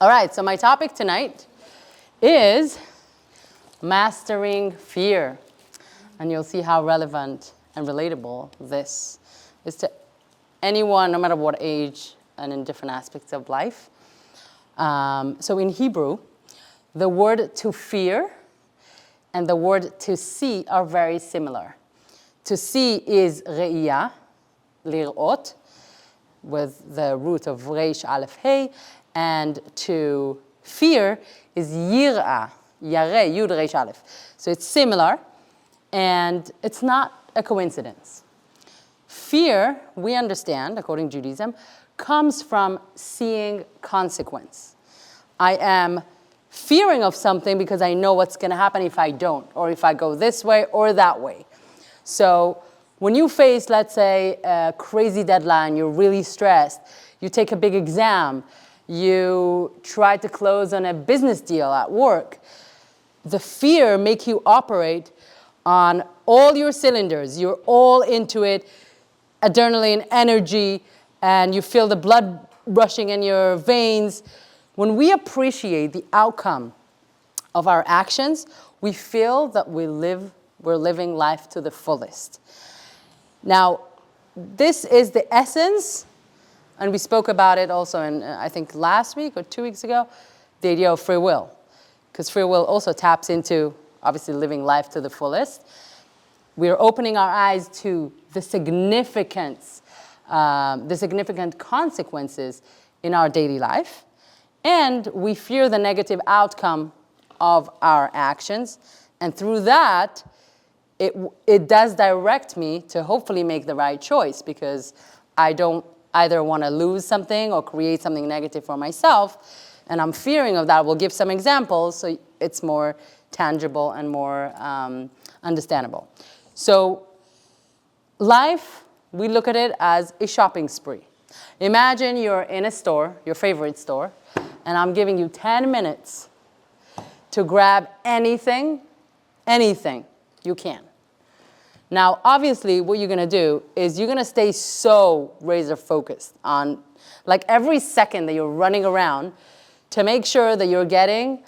All right, so my topic tonight is mastering fear. And you'll see how relevant and relatable this is to anyone, no matter what age and in different aspects of life. So in Hebrew, the word to fear and the word to see are very similar. To see is re'iyah, lir'ot, with the root of reish aleph hey, and to fear is yir'ah, yareh, yud reish aleph. So it's similar, and it's not a coincidence. Fear, we understand, according to Judaism, comes from seeing consequence. I am fearing of something because I know what's going to happen if I don't, or if I go this way or that way. So when you face, let's say, a crazy deadline, you're really stressed, you take a big exam, you try to close on a business deal at work, the fear makes you operate on all your cylinders. You're all into it, adrenaline, energy, and you feel the blood rushing in your veins. When we appreciate the outcome of our actions, we feel that we're living life to the fullest. Now, this is the essence, and we spoke about it also in, I think, last week or 2 weeks ago, the idea of free will. Because free will also taps into, obviously, living life to the fullest. We are opening our eyes to the significant consequences in our daily life. And we fear the negative outcome of our actions. And through that, it does direct me to hopefully make the right choice, because I don't either want to lose something or create something negative for myself. And I'm fearing of that. We'll give some examples so it's more tangible and more understandable. So life, we look at it as a shopping spree. Imagine you're in a store, your favorite store, and I'm giving you 10 minutes to grab anything you can. Now, obviously, what you're going to do is you're going to stay so razor focused on, like, every second that you're running around to make sure that you're getting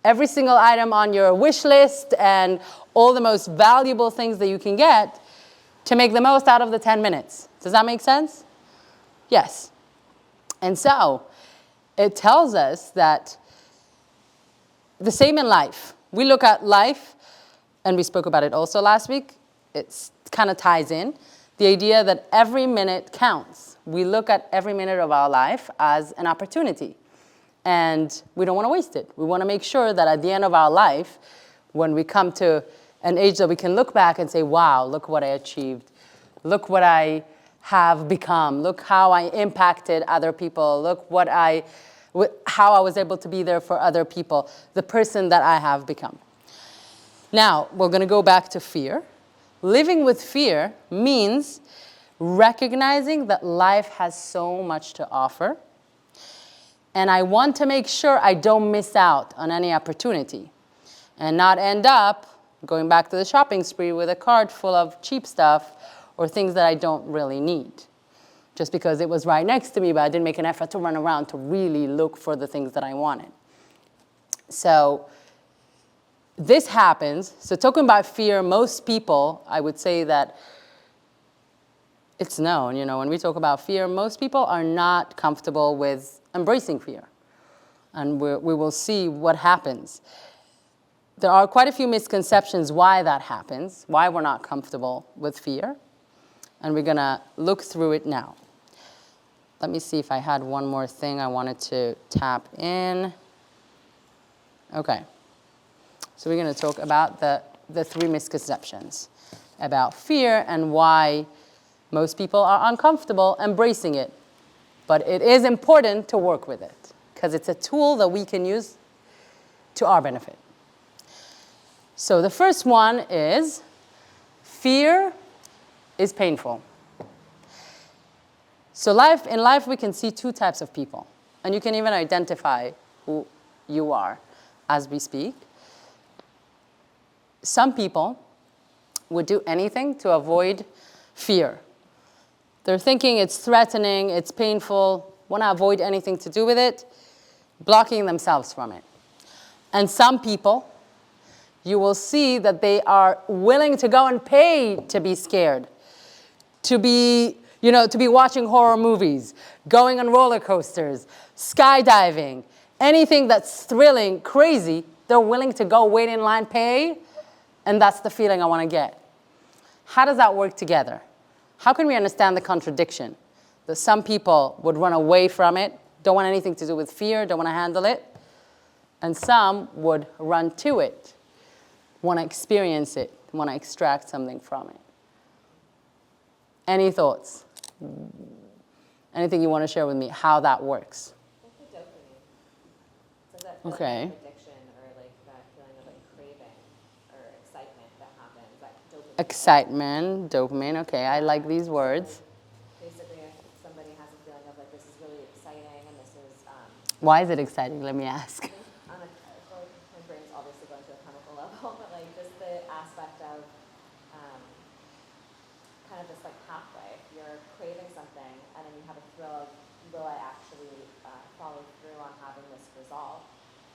every single item on your wish list and all the most valuable things that you can get to make the most out of the 10 minutes. Does that make sense? Yes. And so it tells us that the same in life. We look at life, and we spoke about it also last week. It kind of ties in. The idea that every minute counts. We look at every minute of our life as an opportunity. And we don't want to waste it. We want to make sure that at the end of our life, when we come to an age that we can look back and say, wow, look what I achieved. Look what I have become. Look how I impacted other people. Look how I was able to be there for other people. The person that I have become. Now, we're going to go back to fear. Living with fear means recognizing that life has so much to offer. And I want to make sure I don't miss out on any opportunity and not end up going back to the shopping spree with a cart full of cheap stuff or things that I don't really need. Just because it was right next to me, but I didn't make an effort to run around to really look for the things that I wanted. So this happens. So talking about fear, most people, I would say that it's known, when we talk about fear, most people are not comfortable with embracing fear. And we will see what happens. There are quite a few misconceptions why that happens, why we're not comfortable with fear. And we're going to look through it now. Let me see if I had one more thing I wanted to tap in. Okay. So we're going to talk about the 3 misconceptions about fear and why most people are uncomfortable embracing it. But it is important to work with it because it's a tool that we can use to our benefit. So the first one is fear is painful. So in life we can see 2 types of people. And you can even identify who you are as we speak. Some people would do anything to avoid fear. They're thinking it's threatening, it's painful, want to avoid anything to do with it. blocking themselves from it. And some people, you will see that they are willing to go and pay to be scared, to be watching horror movies, going on roller coasters, skydiving, anything that's thrilling, crazy, they're willing to go wait in line, pay, and that's the feeling I want to get. How does that work together? How can we understand the contradiction? That some people would run away from it, don't want anything to do with fear, don't want to handle it, and some would run to it, want to experience it, want to extract something from it. Any thoughts? Anything you want to share with me, how that works? Okay. Addiction or like that feeling of like craving or excitement that happens, like dopamine. Excitement, dopamine. Okay, I like these words. Basically, if somebody has a feeling of like this is really exciting and this is. Why is it exciting? Let me ask. On a, well, my brain's obviously going to a chemical level, but like just the aspect of kind of this like pathway. If you're craving something and then you have a thrill of, will I actually follow through on having this resolve?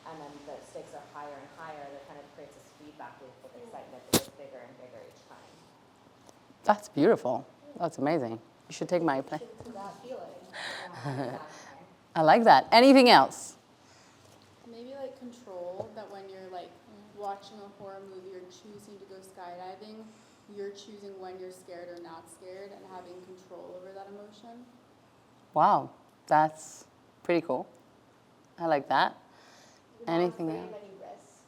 And then the stakes are higher and higher. That kind of creates this feedback loop with excitement that gets bigger and bigger each time. That's beautiful. That's amazing. You should take my play. To that feeling. I like that. Anything else? Maybe like control, that when you're like watching a horror movie or choosing to go skydiving, you're choosing when you're scared or not scared and having control over that emotion. Wow, that's pretty cool. I like that. Anything else? Any risk.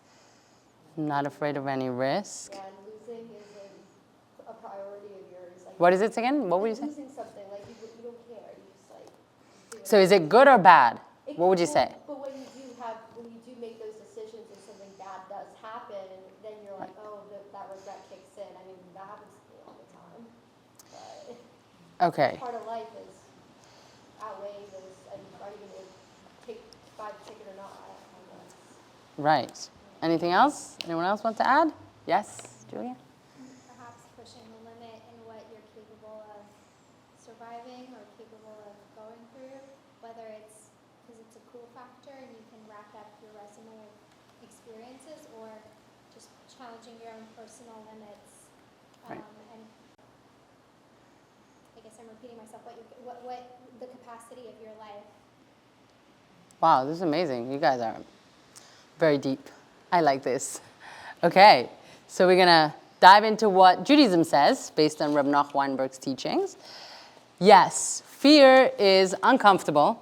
Not afraid of any risk. Yeah, and losing isn't a priority of yours. Like, What is it again? What would you say? Losing something, like you don't care. You just like. Do it. So is it good or bad? What would you say? But when you do make those decisions and something bad does happen, then you're like, oh, that regret kicks in. I mean, that happens to me all the time. But Okay. part of life is outweighing those. And are you going to buy the ticket or not? I don't know. Right. Anything else? Anyone else want to add? Yes, Julia? Perhaps pushing the limit in what you're capable of surviving or capable of going through, whether it's because it's a cool factor and you can rack up your resume of experiences, or just challenging your own personal limits. Right. And I guess I'm repeating myself, what the capacity of your life. Wow, this is amazing. You guys are very deep. I like this. Okay, so we're going to dive into what Judaism says based on Rabbi Noach Weinberg's teachings. Yes, fear is uncomfortable,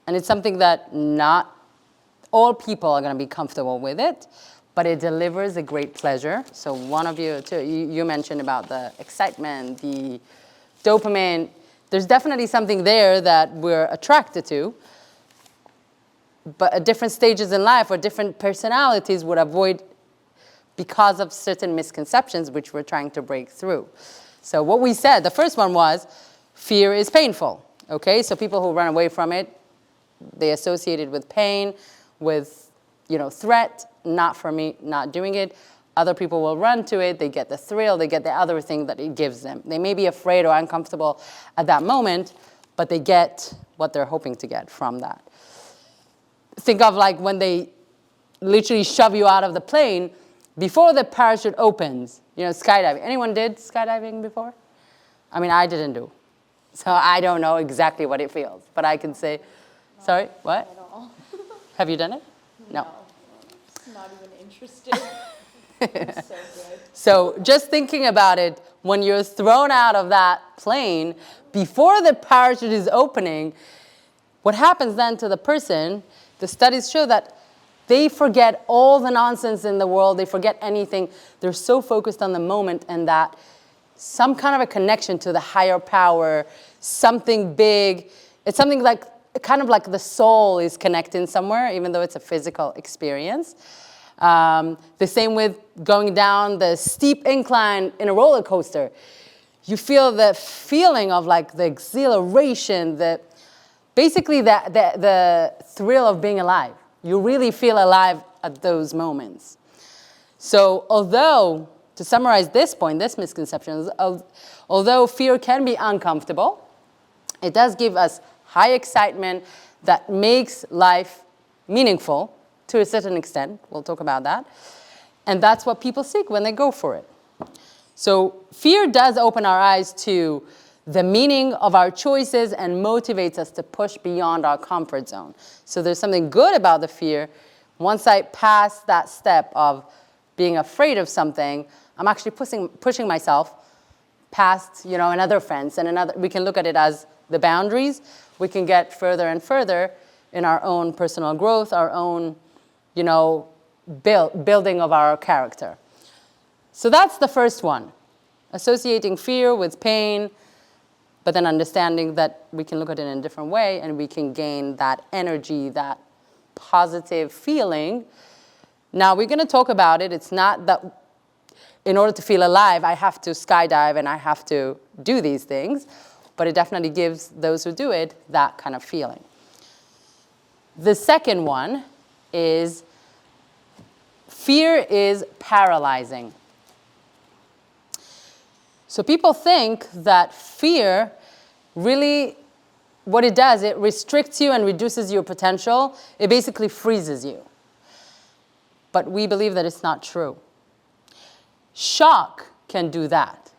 and it's something that not all people are going to be comfortable with it, but it delivers a great pleasure. So one of you, too, you mentioned about the excitement, the dopamine. There's definitely something there that we're attracted to, but at different stages in life or different personalities would avoid because of certain misconceptions which we're trying to break through. So what we said, the first one was, fear is painful, okay? So people who run away from it, they associate it with pain, with, threat, not for me, not doing it. Other people will run to it, they get the thrill, they get the other thing that it gives them. They may be afraid or uncomfortable at that moment, but they get what they're hoping to get from that. Think of like when they literally shove you out of the plane before the parachute opens, skydiving. Anyone did skydiving before? I mean, I didn't do. So I don't know exactly what it feels, but I can say, sorry, what? At all. Have you done it? No. Not even interested. It's so good. So just thinking about it, when you're thrown out of that plane, before the parachute is opening, what happens then to the person, the studies show that they forget all the nonsense in the world, they forget anything, they're so focused on the moment, and that some kind of a connection to the higher power, something big, it's something like, kind of like the soul is connecting somewhere, even though it's a physical experience. The same with going down the steep incline in a roller coaster. You feel the feeling of like the exhilaration, basically the thrill of being alive. You really feel alive at those moments. So although, to summarize this point, this misconception, although fear can be uncomfortable, it does give us high excitement, that makes life meaningful to a certain extent. We'll talk about that. And that's what people seek when they go for it. So fear does open our eyes to the meaning of our choices and motivates us to push beyond our comfort zone. So there's something good about the fear. Once I pass that step of being afraid of something, I'm actually pushing myself past, another fence and we can look at it as the boundaries. We can get further and further in our own personal growth, our own, building of our character. So that's the first one, associating fear with pain, but then understanding that we can look at it in a different way and we can gain that energy, that positive feeling. Now we're going to talk about it. It's not that in order to feel alive, I have to skydive and I have to do these things, but it definitely gives those who do it that kind of feeling. The second one is fear is paralyzing. So people think that fear really, what it does, it restricts you and reduces your potential. It basically freezes you. But we believe that it's not true. Shock can do that.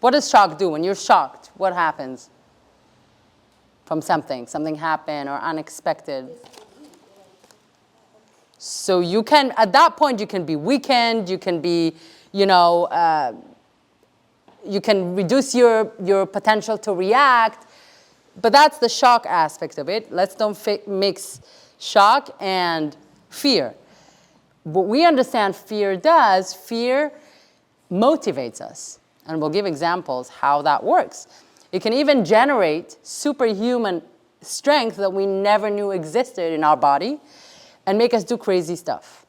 What does shock do? When you're shocked, what happens? From something happened or unexpected. So you can, at that point, you can be weakened, you can be, you can reduce your potential to react, but that's the shock aspect of it. Let's don't mix shock and fear. What we understand fear does, fear motivates us. And we'll give examples how that works. It can even generate superhuman strength that we never knew existed in our body and make us do crazy stuff.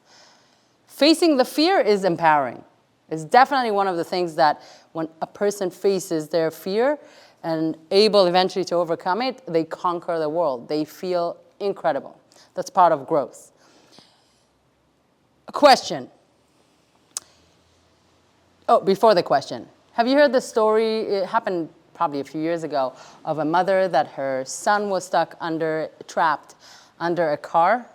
Facing the fear is empowering. It's definitely one of the things that when a person faces their fear and able eventually to overcome it, they conquer the world. They feel incredible. That's part of growth. A question. Oh, before the question. Have you heard the story, it happened probably a few years ago, of a mother that her son was trapped under a car?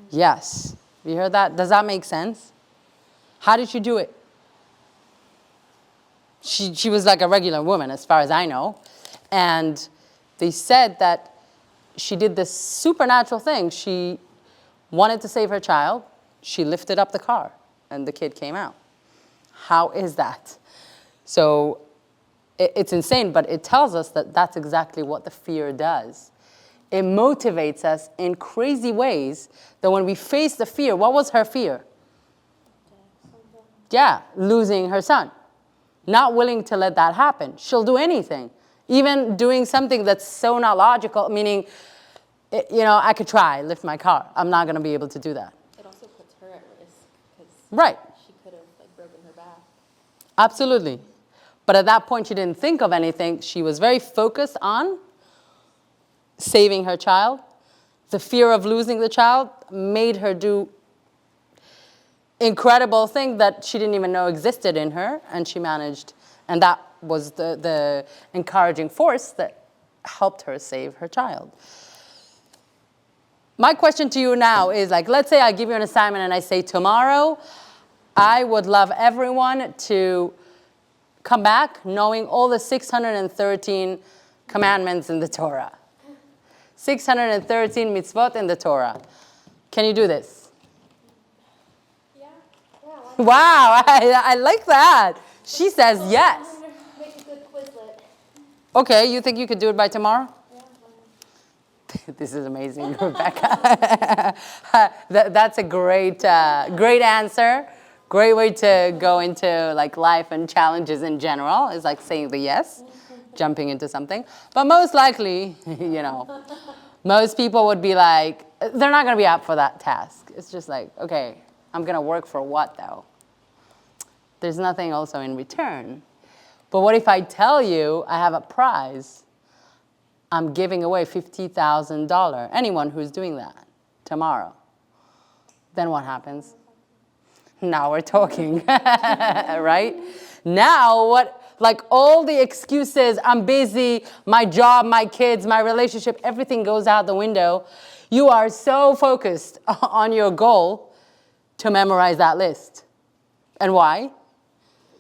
Yes. You heard that? Does that make sense? How did she do it? She was like a regular woman, as far as I know. And they said that she did this supernatural thing. She wanted to save her child. She lifted up the car, and the kid came out. How is that? So it's insane, but it tells us that that's exactly what the fear does. It motivates us in crazy ways that when we face the fear, what was her fear? Yeah, losing her son. Not willing to let that happen. She'll do anything. Even doing something that's so not logical, meaning, I could try, lift my car. I'm not going to be able to do that. It also puts her at risk because right. She could have broken her back. Absolutely. But at that point, she didn't think of anything. She was very focused on saving her child. The fear of losing the child made her do incredible thing that she didn't even know existed in her, and she managed, and that was the encouraging force that helped her save her child. My question to you now is, let's say I give you an assignment and I say tomorrow, I would love everyone to come back knowing all the 613 commandments in the Torah. 613 mitzvot in the Torah. Can you do this? Wow, I like that. She says yes. Make a good Quizlet. Okay, you think you could do it by tomorrow? Yeah. This is amazing, Rebecca. That's a great answer. Great way to go into life and challenges in general. Is saying the yes, jumping into something. But most likely, most people would be they're not going to be up for that task. It's just okay. I'm going to work for what, though? There's nothing also in return. But what if I tell you I have a prize? I'm giving away $50,000. Anyone who's doing that tomorrow. Then what happens? Now we're talking, right? Now like all the excuses, I'm busy, my job, my kids, my relationship, everything goes out the window. You are so focused on your goal to memorize that list. And why?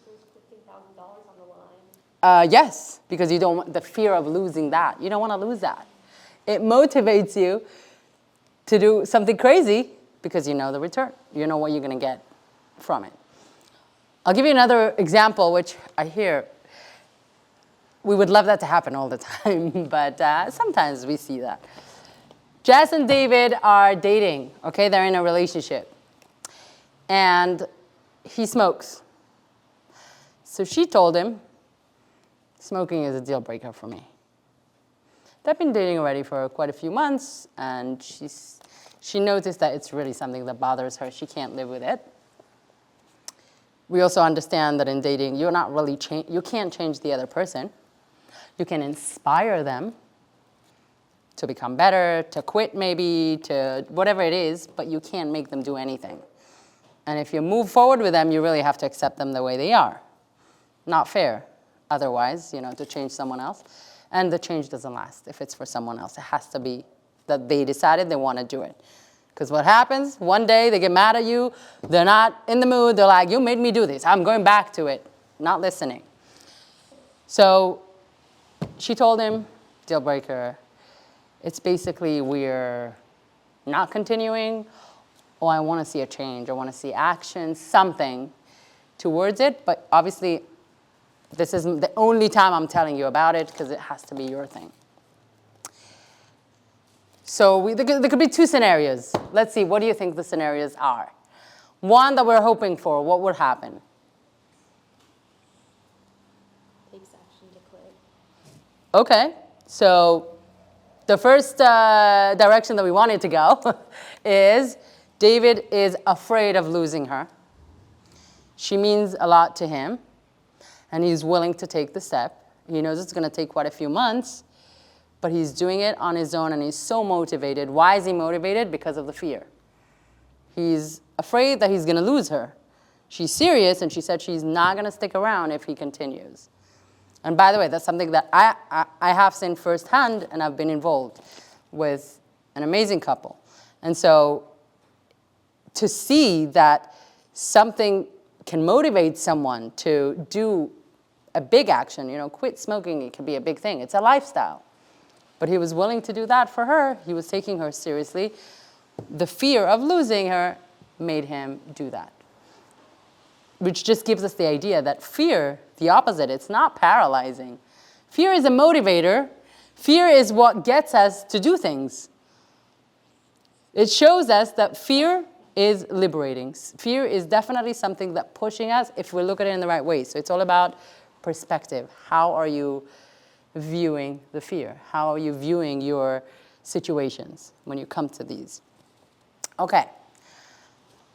There's $15,000 on the line. Yes, because you don't want the fear of losing that. You don't want to lose that. It motivates you to do something crazy because you know the return. You know what you're going to get from it. I'll give you another example, which I hear. We would love that to happen all the time, but sometimes we see that. Jess and David are dating, okay? They're in a relationship. And he smokes. So she told him, smoking is a deal breaker for me. They've been dating already for quite a few months, and she noticed that it's really something that bothers her. She can't live with it. We also understand that in dating, you're not really you can't change the other person. You can inspire them to become better, to quit maybe, to whatever it is, but you can't make them do anything. And if you move forward with them, you really have to accept them the way they are. Not fair, otherwise, to change someone else. And the change doesn't last if it's for someone else. It has to be that they decided they want to do it. Because what happens, one day they get mad at you, they're not in the mood, they're like, you made me do this, I'm going back to it, not listening. So she told him, deal breaker, it's basically we're not continuing, or I want to see a change, I want to see action, something towards it, but obviously this isn't the only time I'm telling you about it because it has to be your thing. So there could be two scenarios. Let's see, what do you think the scenarios are? One that we're hoping for, what would happen? Takes action to quit. Okay, so the first direction that we wanted to go is David is afraid of losing her. She means a lot to him, and he's willing to take the step. He knows it's going to take quite a few months, but he's doing it on his own, and he's so motivated. Why is he motivated? Because of the fear. He's afraid that he's going to lose her. She's serious, and she said she's not going to stick around if he continues. And by the way, that's something that I have seen firsthand, and I've been involved with an amazing couple. And so to see that something can motivate someone to do a big action, quit smoking, it can be a big thing. It's a lifestyle. But he was willing to do that for her. He was taking her seriously. The fear of losing her made him do that. Which just gives us the idea that fear, the opposite, it's not paralyzing. Fear is a motivator. Fear is what gets us to do things. It shows us that fear is liberating. Fear is definitely something that pushing us if we look at it in the right way. So it's all about perspective. How are you viewing the fear? How are you viewing your situations when you come to these? Okay.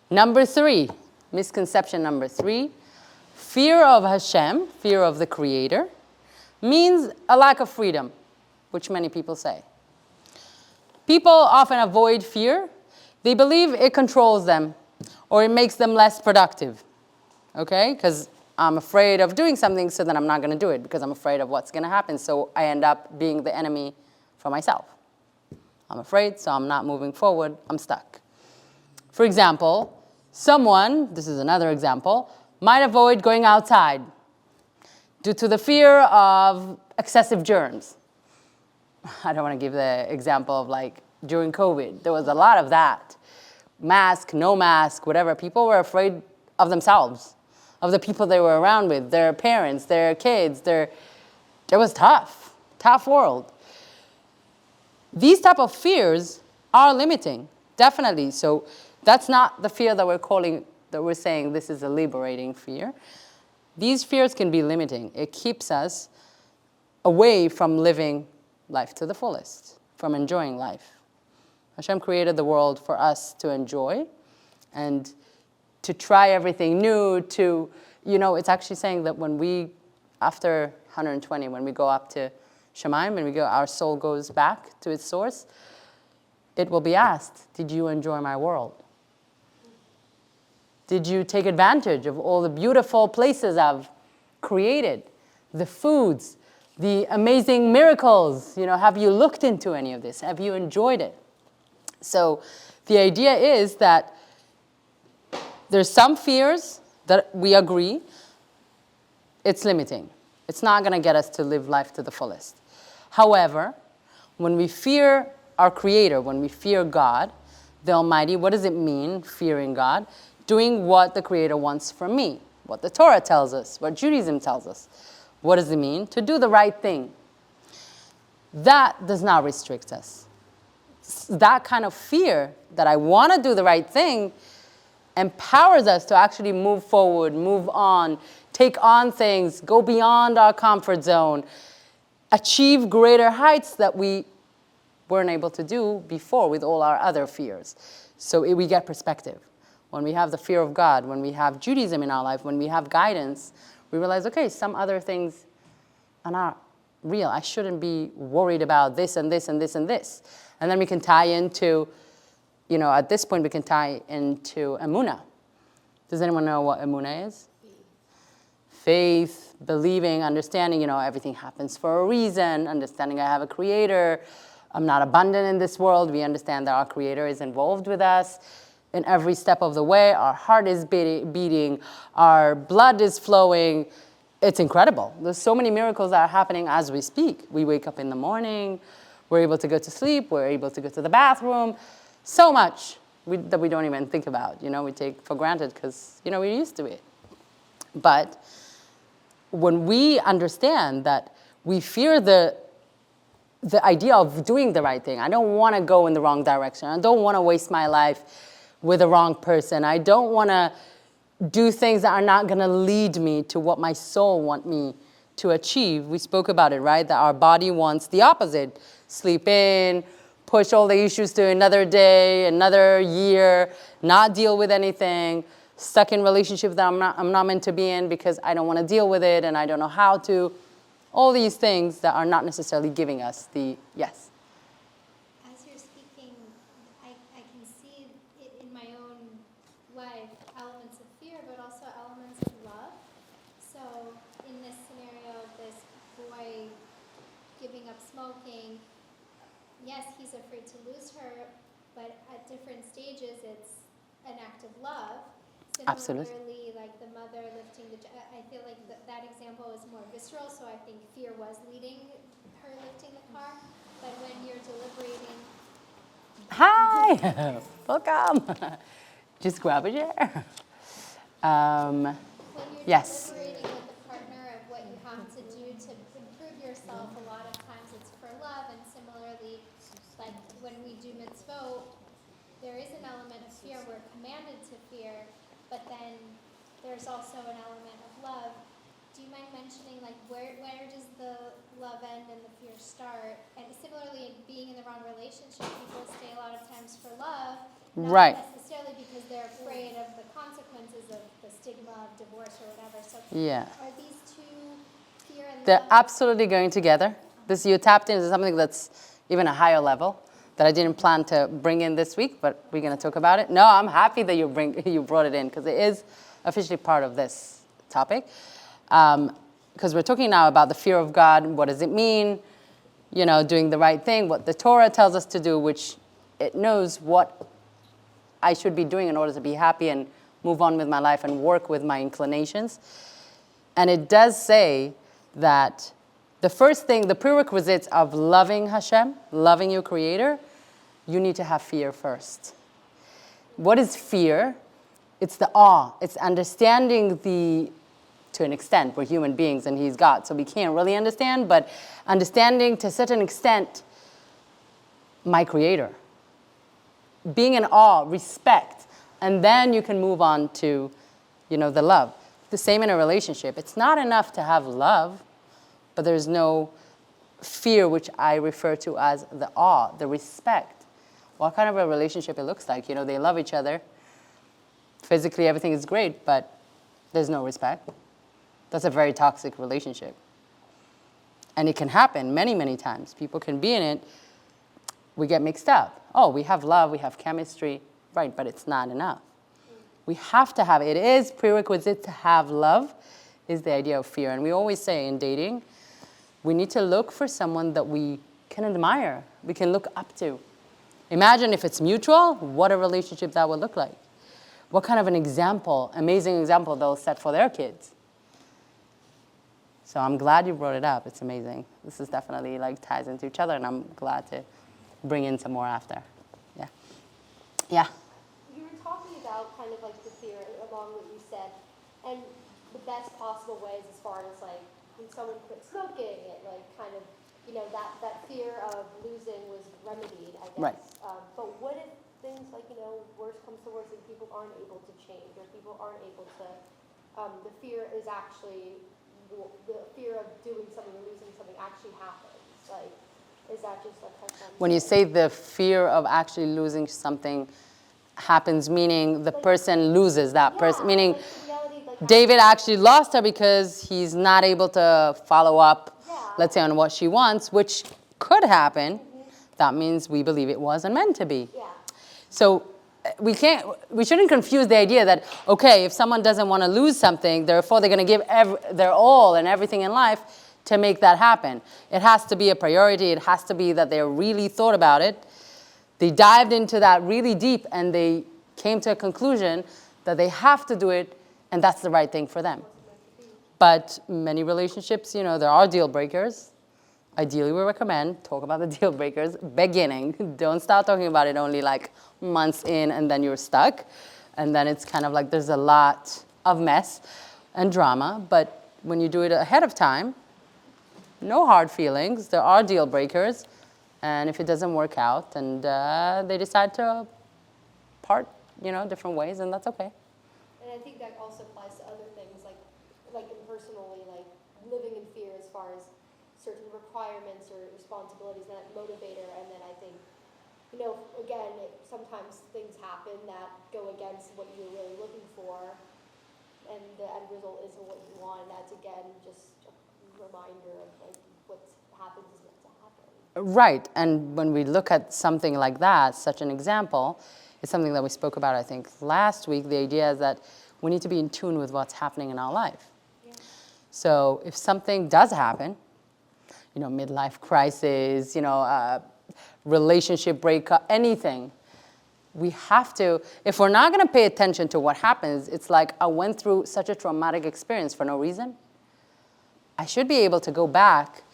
Number 3, misconception number 3, fear of Hashem, fear of the Creator, means a lack of freedom, which many people say. People often avoid fear. They believe it controls them or it makes them less productive, okay? Because I'm afraid of doing something, so then I'm not going to do it because I'm afraid of what's going to happen. So I end up being the enemy for myself. I'm afraid, so I'm not moving forward. I'm stuck. For example, someone, this is another example, might avoid going outside due to the fear of excessive germs. I don't want to give the example of like during COVID. There was a lot of that. Mask, no mask, whatever. People were afraid of themselves, of the people they were around with, their parents, their kids. It was tough world. These type of fears are limiting, definitely. So that's not the fear that we're saying this is a liberating fear. These fears can be limiting. It keeps us away from living life to the fullest, from enjoying life. Hashem created the world for us to enjoy and to try everything new, it's actually saying that when we, after 120, when we go up to Shemaim, our soul goes back to its source, it will be asked, did you enjoy my world? Did you take advantage of all the beautiful places I've created? the foods, the amazing miracles. Have you looked into any of this? Have you enjoyed it? So the idea is that there's some fears that we agree it's limiting. It's not going to get us to live life to the fullest. However, when we fear our Creator, when we fear God, the Almighty, what does it mean, fearing God? Doing what the Creator wants from me, what the Torah tells us, what Judaism tells us. What does it mean? To do the right thing. That does not restrict us. That kind of fear that I want to do the right thing empowers us to actually move forward, move on, take on things, go beyond our comfort zone, achieve greater heights that we weren't able to do before with all our other fears. So we get perspective. When we have the fear of God, when we have Judaism in our life, when we have guidance, we realize, okay, some other things are not real. I shouldn't be worried about this and this and this and this. And then we can tie into, at this point we can tie into Emunah. Does anyone know what Emunah is? Faith, believing, understanding, everything happens for a reason, understanding I have a Creator. I'm not abundant in this world. We understand that our Creator is involved with us in every step of the way. Our heart is beating, our blood is flowing. It's incredible. There's so many miracles that are happening as we speak. We wake up in the morning, we're able to go to sleep, we're able to go to the bathroom. So much that we don't even think about. We take for granted because, we're used to it. But when we understand that we fear the idea of doing the right thing, I don't want to go in the wrong direction. I don't want to waste my life with the wrong person. I don't want to do things that are not going to lead me to what my soul wants me to achieve. We spoke about it, right? That our body wants the opposite. Sleep in, push all the issues to another day, another year, not deal with anything, stuck in relationships that I'm not meant to be in because I don't want to deal with it and I don't know how to. All these things that are not necessarily giving us the yes. As you're speaking, I can see it in my own life, elements of fear, but also elements of love. So in this scenario, this boy giving up smoking, yes, he's afraid to lose her, but at different stages, it's an act of love. Absolutely. Similarly, like the mother lifting I feel like that example is more visceral, so I think fear was leading her lifting the car. But when you're deliberating... Hi! Welcome! Just grab a chair. When you're Yes. deliberating with the partner of what you have to do to improve yourself, a lot of times it's for love, and similarly, like when we do mitzvot, there is an element of fear. We're commanded to fear, but then there's also an element of love. Do you mind mentioning, like, where does the love end and the fear start? And similarly, being in the wrong relationship, people stay a lot of times for love, not Right. necessarily because they're afraid of the consequences of the stigma of divorce or whatever. So Yeah. are these two, fear and They're love? absolutely going together. This you tapped into something that's even a higher level that I didn't plan to bring in this week, but we're going to talk about it. No, I'm happy that you brought it in because it is officially part of this topic. Because we're talking now about the fear of God. What does it mean? Doing the right thing, what the Torah tells us to do, which it knows what I should be doing in order to be happy and move on with my life and work with my inclinations. And it does say that the first thing, the prerequisites of loving Hashem, loving your Creator, you need to have fear first. What is fear? It's the awe. It's understanding to an extent, we're human beings and He's God, so we can't really understand, but understanding to a certain extent my Creator. Being in awe, respect, and then you can move on to, the love. The same in a relationship. It's not enough to have love, but there's no fear, which I refer to as the awe, the respect. What kind of a relationship it looks like. They love each other. Physically, everything is great, but there's no respect. That's a very toxic relationship. And it can happen many, many times. People can be in it. We get mixed up. Oh, we have love, we have chemistry. Right, but it's not enough. We have to have it. It is prerequisite to have love is the idea of fear. And we always say in dating, we need to look for someone that we can admire, we can look up to. Imagine if it's mutual, what a relationship that would look like. What kind of an example, amazing example they'll set for their kids. So I'm glad you brought it up. It's amazing. This is definitely like ties into each other, and I'm glad to bring in some more after. Yeah. Yeah. You were talking about kind of like the fear along what you said, and the best possible ways as far as like when someone quit smoking, it like kind of, you know, that fear of losing was remedied, I guess. Right. But what if things like, you know, worse comes to worse and people aren't able to change, or people aren't able to, the fear is actually, the fear of doing something or losing something actually happens. Like, is that just like when you say the fear of actually losing something happens, meaning the person loses that person, meaning like, in reality, like, David actually lost her because he's not able to follow up, Yeah. let's say, on what she wants, which could happen. That means we believe it wasn't meant to be. Yeah. So we shouldn't confuse the idea that, okay, if someone doesn't want to lose something, therefore they're going to give their all and everything in life to make that happen. It has to be a priority. It has to be that they really thought about it. They dived into that really deep, and they came to a conclusion that they have to do it, and that's the right thing for them. But many relationships, you know, there are deal breakers. Ideally, we recommend talk about the deal breakers beginning. Don't start talking about it only like months in and then you're stuck. And then it's kind of like there's a lot of mess and drama. But when you do it ahead of time, no hard feelings. There are deal breakers. And if it doesn't work out, and they decide to part, you know, different ways, and that's okay. And I think that also applies to other things, like impersonally, like living in fear as far as certain requirements or responsibilities, that motivator. And then I think, you know, again, sometimes things happen that go against what you're really looking for, and the end result isn't what you want. And that's, again, just a reminder of like what happens is meant to happen. Right, and when we look at something like that, such an example, it's something that we spoke about, I think, last week. The idea is that we need to be in tune with what's happening in our life. Yeah. So if something does happen, you know, midlife crisis, you know, relationship breakup, anything, we have to, if we're not going to pay attention to what happens, it's like I went through such a traumatic experience for no reason. I should be able to go back,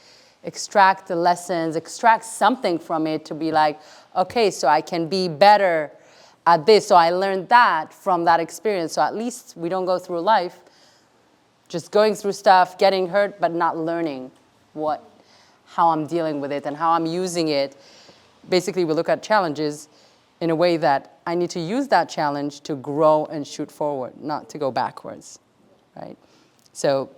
extract the lessons, extract something from it to be like, okay, so I can be better at this. So I learned that from that experience. So at least we don't go through life just going through stuff, getting hurt, but not learning how I'm dealing with it and how I'm using it. Basically, we look at challenges in a way that I need to use that challenge to grow and shoot forward, not to go backwards, right? So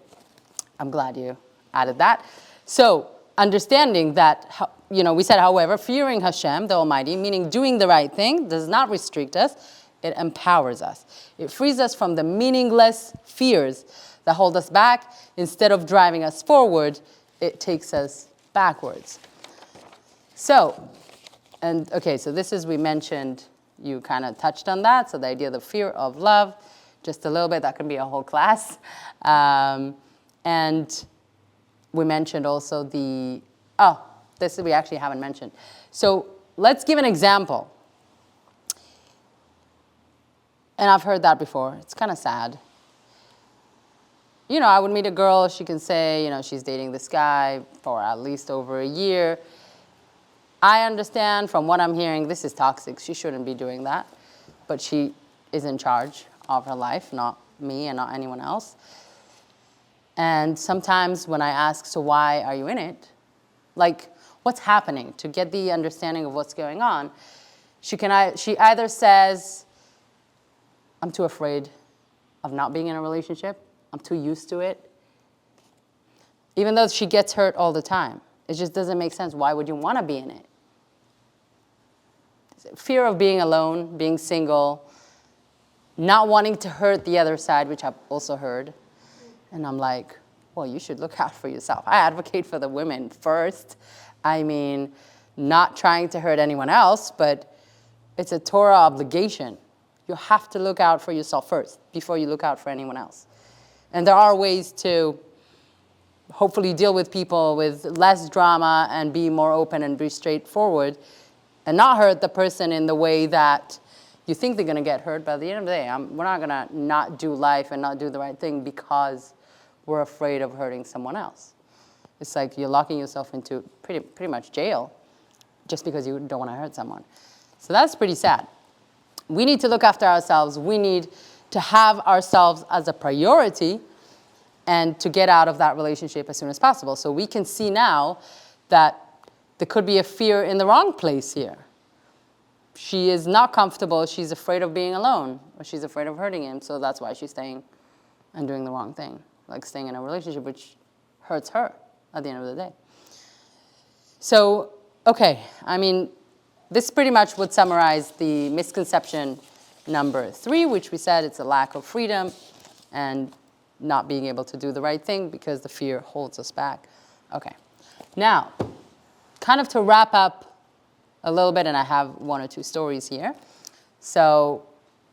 I'm glad you added that. So understanding that, you know, we said, however, fearing Hashem, the Almighty, meaning doing the right thing, does not restrict us. It empowers us. It frees us from the meaningless fears that hold us back. Instead of driving us forward, it takes us backwards. So, and okay, so this is, we mentioned, you kind of touched on that. So the idea of the fear of love, just a little bit, that can be a whole class. And we mentioned also this we actually haven't mentioned. So let's give an example. And I've heard that before. It's kind of sad. You know, I would meet a girl, she can say, you know, she's dating this guy for at least over a year. I understand from what I'm hearing, this is toxic. She shouldn't be doing that. But she is in charge of her life, not me and not anyone else. And sometimes when I ask, so why are you in it? Like, what's happening? To get the understanding of what's going on, she either says, I'm too afraid of not being in a relationship. I'm too used to it. Even though she gets hurt all the time. It just doesn't make sense. Why would you want to be in it? Fear of being alone, being single, not wanting to hurt the other side, which I've also heard. And I'm like, well, you should look out for yourself. I advocate for the women first. I mean, not trying to hurt anyone else, but it's a Torah obligation. You have to look out for yourself first before you look out for anyone else. And there are ways to hopefully deal with people with less drama and be more open and be straightforward and not hurt the person in the way that you think they're going to get hurt. But at the end of the day, we're not going to not do life and not do the right thing because we're afraid of hurting someone else. It's like you're locking yourself into pretty much jail just because you don't want to hurt someone. So that's pretty sad. We need to look after ourselves. We need to have ourselves as a priority and to get out of that relationship as soon as possible. So we can see now that there could be a fear in the wrong place here. She is not comfortable. She's afraid of being alone, or she's afraid of hurting him. So that's why she's staying and doing the wrong thing, like staying in a relationship which hurts her at the end of the day. So, okay, I mean, this pretty much would summarize the misconception number 3, which we said it's a lack of freedom and not being able to do the right thing because the fear holds us back. Okay, now, kind of to wrap up a little bit, and I have 1 or 2 stories here. So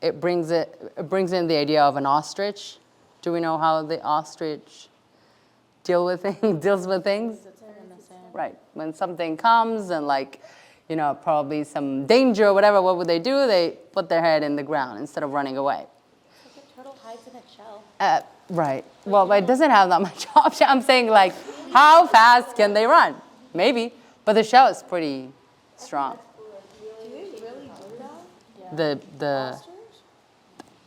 it brings in the idea of an ostrich. Do we know how the ostrich deals with things? Right. When something comes and probably some danger or whatever, what would they do? They put their head in the ground instead of running away. It's like a turtle hides in its shell. Right. Well, it doesn't have that much option. I'm saying how fast can they run? Maybe. But the shell is pretty strong. Do they really do that?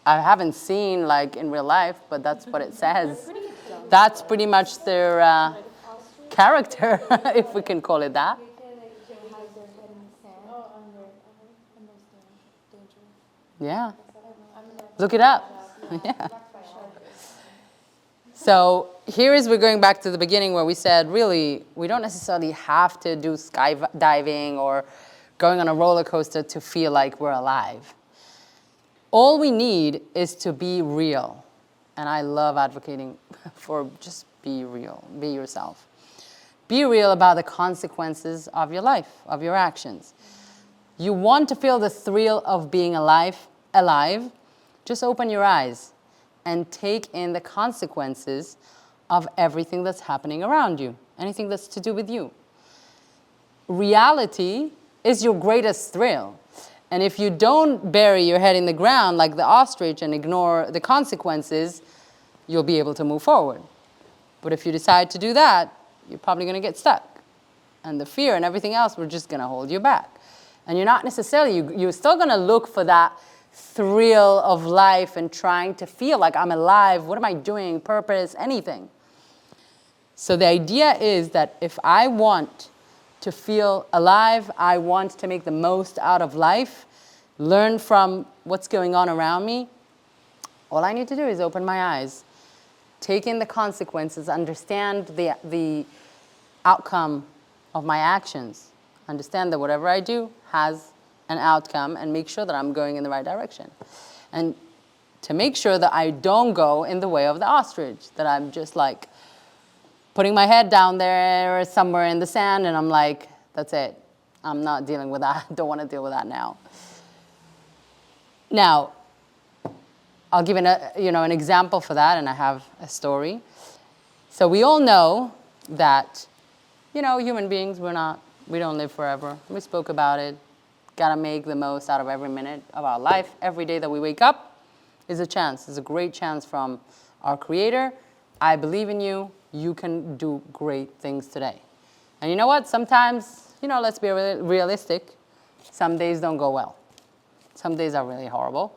I haven't seen in real life, but that's what it says. That's pretty much their character, if we can call it that. Yeah. Look it up. Yeah. So we're going back to the beginning where we said, really, we don't necessarily have to do skydiving or going on a roller coaster to feel like we're alive. All we need is to be real. And I love advocating for just be real, be yourself. Be real about the consequences of your life, of your actions. You want to feel the thrill of being alive, just open your eyes and take in the consequences of everything that's happening around you, anything that's to do with you. Reality is your greatest thrill. And if you don't bury your head in the ground like the ostrich and ignore the consequences, you'll be able to move forward. But if you decide to do that, you're probably going to get stuck. And the fear and everything else are just going to hold you back. And you're not necessarily, you're still going to look for that thrill of life and trying to feel like I'm alive, what am I doing, purpose, anything. So the idea is that if I want to feel alive, I want to make the most out of life, learn from what's going on around me, all I need to do is open my eyes, take in the consequences, understand the outcome of my actions, understand that whatever I do has an outcome, and make sure that I'm going in the right direction. And to make sure that I don't go in the way of the ostrich, that I'm just putting my head down there somewhere in the sand and I'm like, that's it. I'm not dealing with that. I don't want to deal with that now. Now, I'll give an example for that, and I have a story. So we all know that, human beings, we don't live forever. We spoke about it. Got to make the most out of every minute of our life. Every day that we wake up is a chance. It's a great chance from our Creator. I believe in you. You can do great things today. And you know what? Sometimes, let's be realistic. Some days don't go well. Some days are really horrible.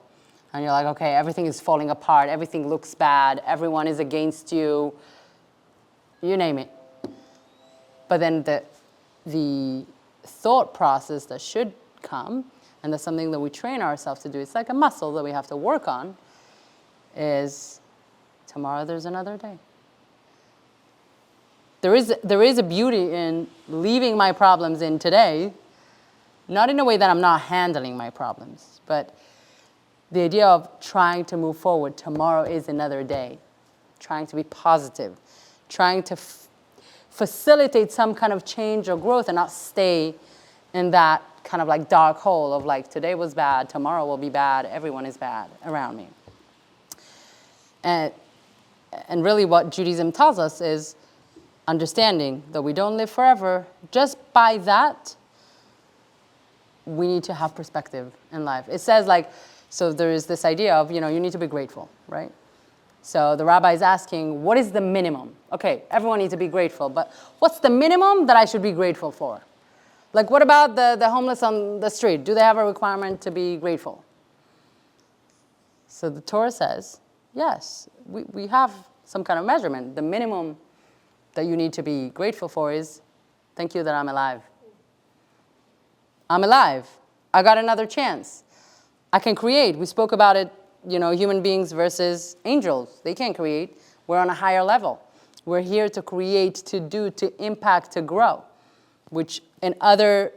And you're like, okay, everything is falling apart. Everything looks bad. Everyone is against you. You name it. But then the thought process that should come, and that's something that we train ourselves to do, it's like a muscle that we have to work on, is tomorrow there's another day. There is a beauty in leaving my problems in today, not in a way that I'm not handling my problems, but the idea of trying to move forward. Tomorrow is another day. Trying to be positive, trying to facilitate some kind of change or growth and not stay in that kind of dark hole of today was bad, tomorrow will be bad, everyone is bad around me. And And really what Judaism tells us is understanding that we don't live forever. Just by that, we need to have perspective in life. It says like, so there is this idea of, you need to be grateful, right? So the rabbi is asking, what is the minimum? Okay, everyone needs to be grateful, but what's the minimum that I should be grateful for? Like, what about the homeless on the street? Do they have a requirement to be grateful? So the Torah says, yes, we have some kind of measurement. The minimum that you need to be grateful for is, thank you that I'm alive. I'm alive. I got another chance. I can create. We spoke about it, human beings versus angels. They can't create. We're on a higher level. We're here to create, to do, to impact, to grow, which in other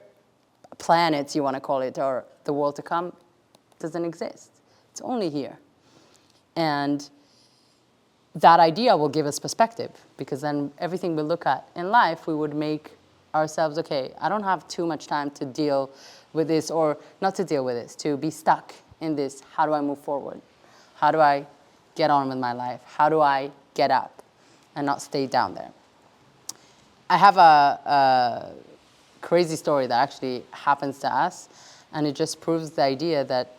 planets, you want to call it, or the world to come, doesn't exist. It's only here. And that idea will give us perspective, because then everything we look at in life, we would make ourselves, okay, I don't have too much time to deal with this, or not to deal with this, to be stuck in this. How do I move forward? How do I get on with my life? How do I get up and not stay down there? I have a crazy story that actually happens to us, and it just proves the idea that,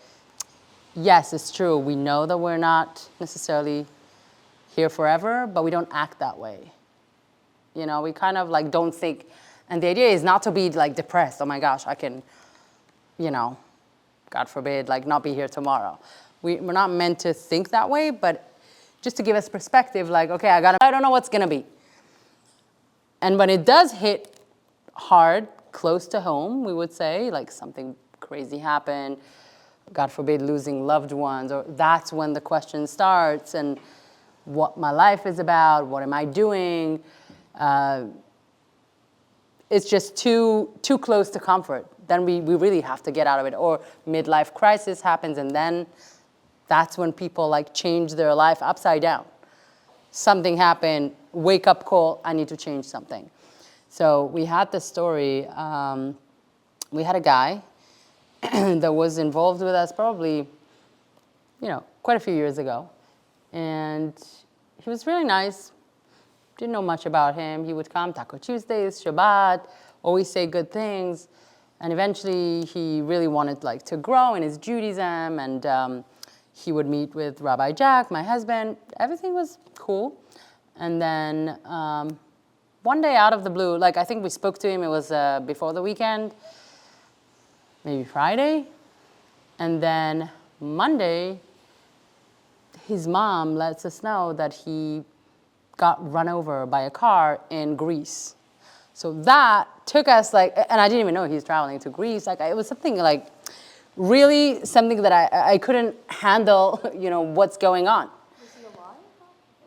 yes, it's true, we know that we're not necessarily here forever, but we don't act that way. We kind of like don't think, and the idea is not to be like depressed, oh my gosh, I can, God forbid, like not be here tomorrow. We're not meant to think that way, but just to give us perspective, like, okay, I don't know what's gonna be. And when it does hit hard, close to home, we would say, like something crazy happened, God forbid, losing loved ones, or that's when the question starts, and what my life is about, what am I doing? It's just too close to comfort. Then we really have to get out of it. Or midlife crisis happens, and then that's when people like change their life upside down. Something happened, wake up call, I need to change something. So we had this story, we had a guy that was involved with us probably, quite a few years ago. And he was really nice. Didn't know much about him. He would come Taco Tuesdays, Shabbat, always say good things. And eventually he really wanted to grow in his Judaism, and he would meet with Rabbi Jack, my husband. Everything was cool. And then one day out of the blue, I think we spoke to him, it was before the weekend, maybe Friday. And then Monday, his mom lets us know that he got run over by a car in Greece. So that took us and I didn't even know he's traveling to Greece. It was something really something that I couldn't handle, what's going on. Is he alive?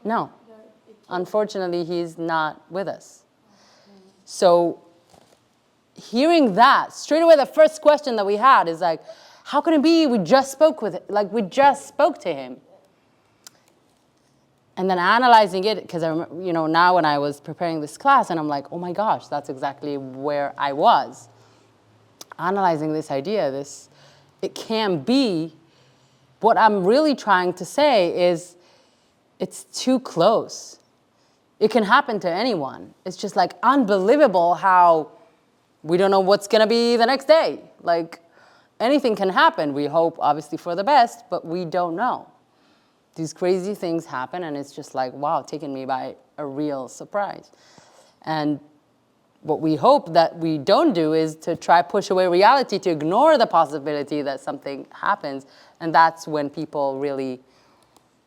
No. Unfortunately, he's not with us. So hearing that, straight away the first question that we had is how can it be we just spoke with it? We just spoke to him. And then analyzing it, because I remember, now when I was preparing this class, and I'm like, oh my gosh, that's exactly where I was. Analyzing this idea, it can be, what I'm really trying to say is, it's too close. It can happen to anyone. It's just unbelievable how we don't know what's gonna be the next day. Anything can happen. We hope, obviously, for the best, but we don't know. These crazy things happen, and it's just wow, taken me by a real surprise. And what we hope that we don't do is to try push away reality, to ignore the possibility that something happens. And that's when people really,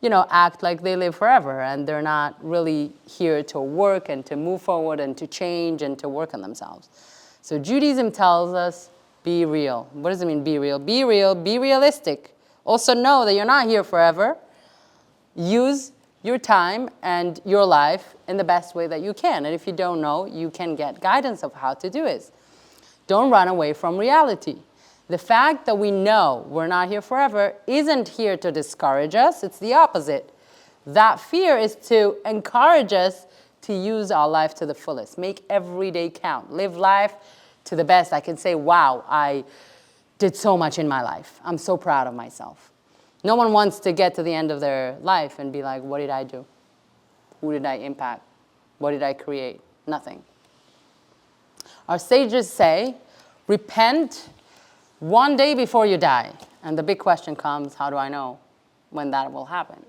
act like they live forever, and they're not really here to work and to move forward and to change and to work on themselves. So Judaism tells us, be real. What does it mean, be real? Be real, be realistic. Also know that you're not here forever. Use your time and your life in the best way that you can. And if you don't know, you can get guidance of how to do it. Don't run away from reality. The fact that we know we're not here forever isn't here to discourage us. It's the opposite. That fear is to encourage us to use our life to the fullest. Make every day count. Live life to the best. I can say, wow, I did so much in my life. I'm so proud of myself. No one wants to get to the end of their life and be like, what did I do? Who did I impact? What did I create? Nothing. Our sages say, repent one day before you die. And the big question comes, how do I know when that will happen?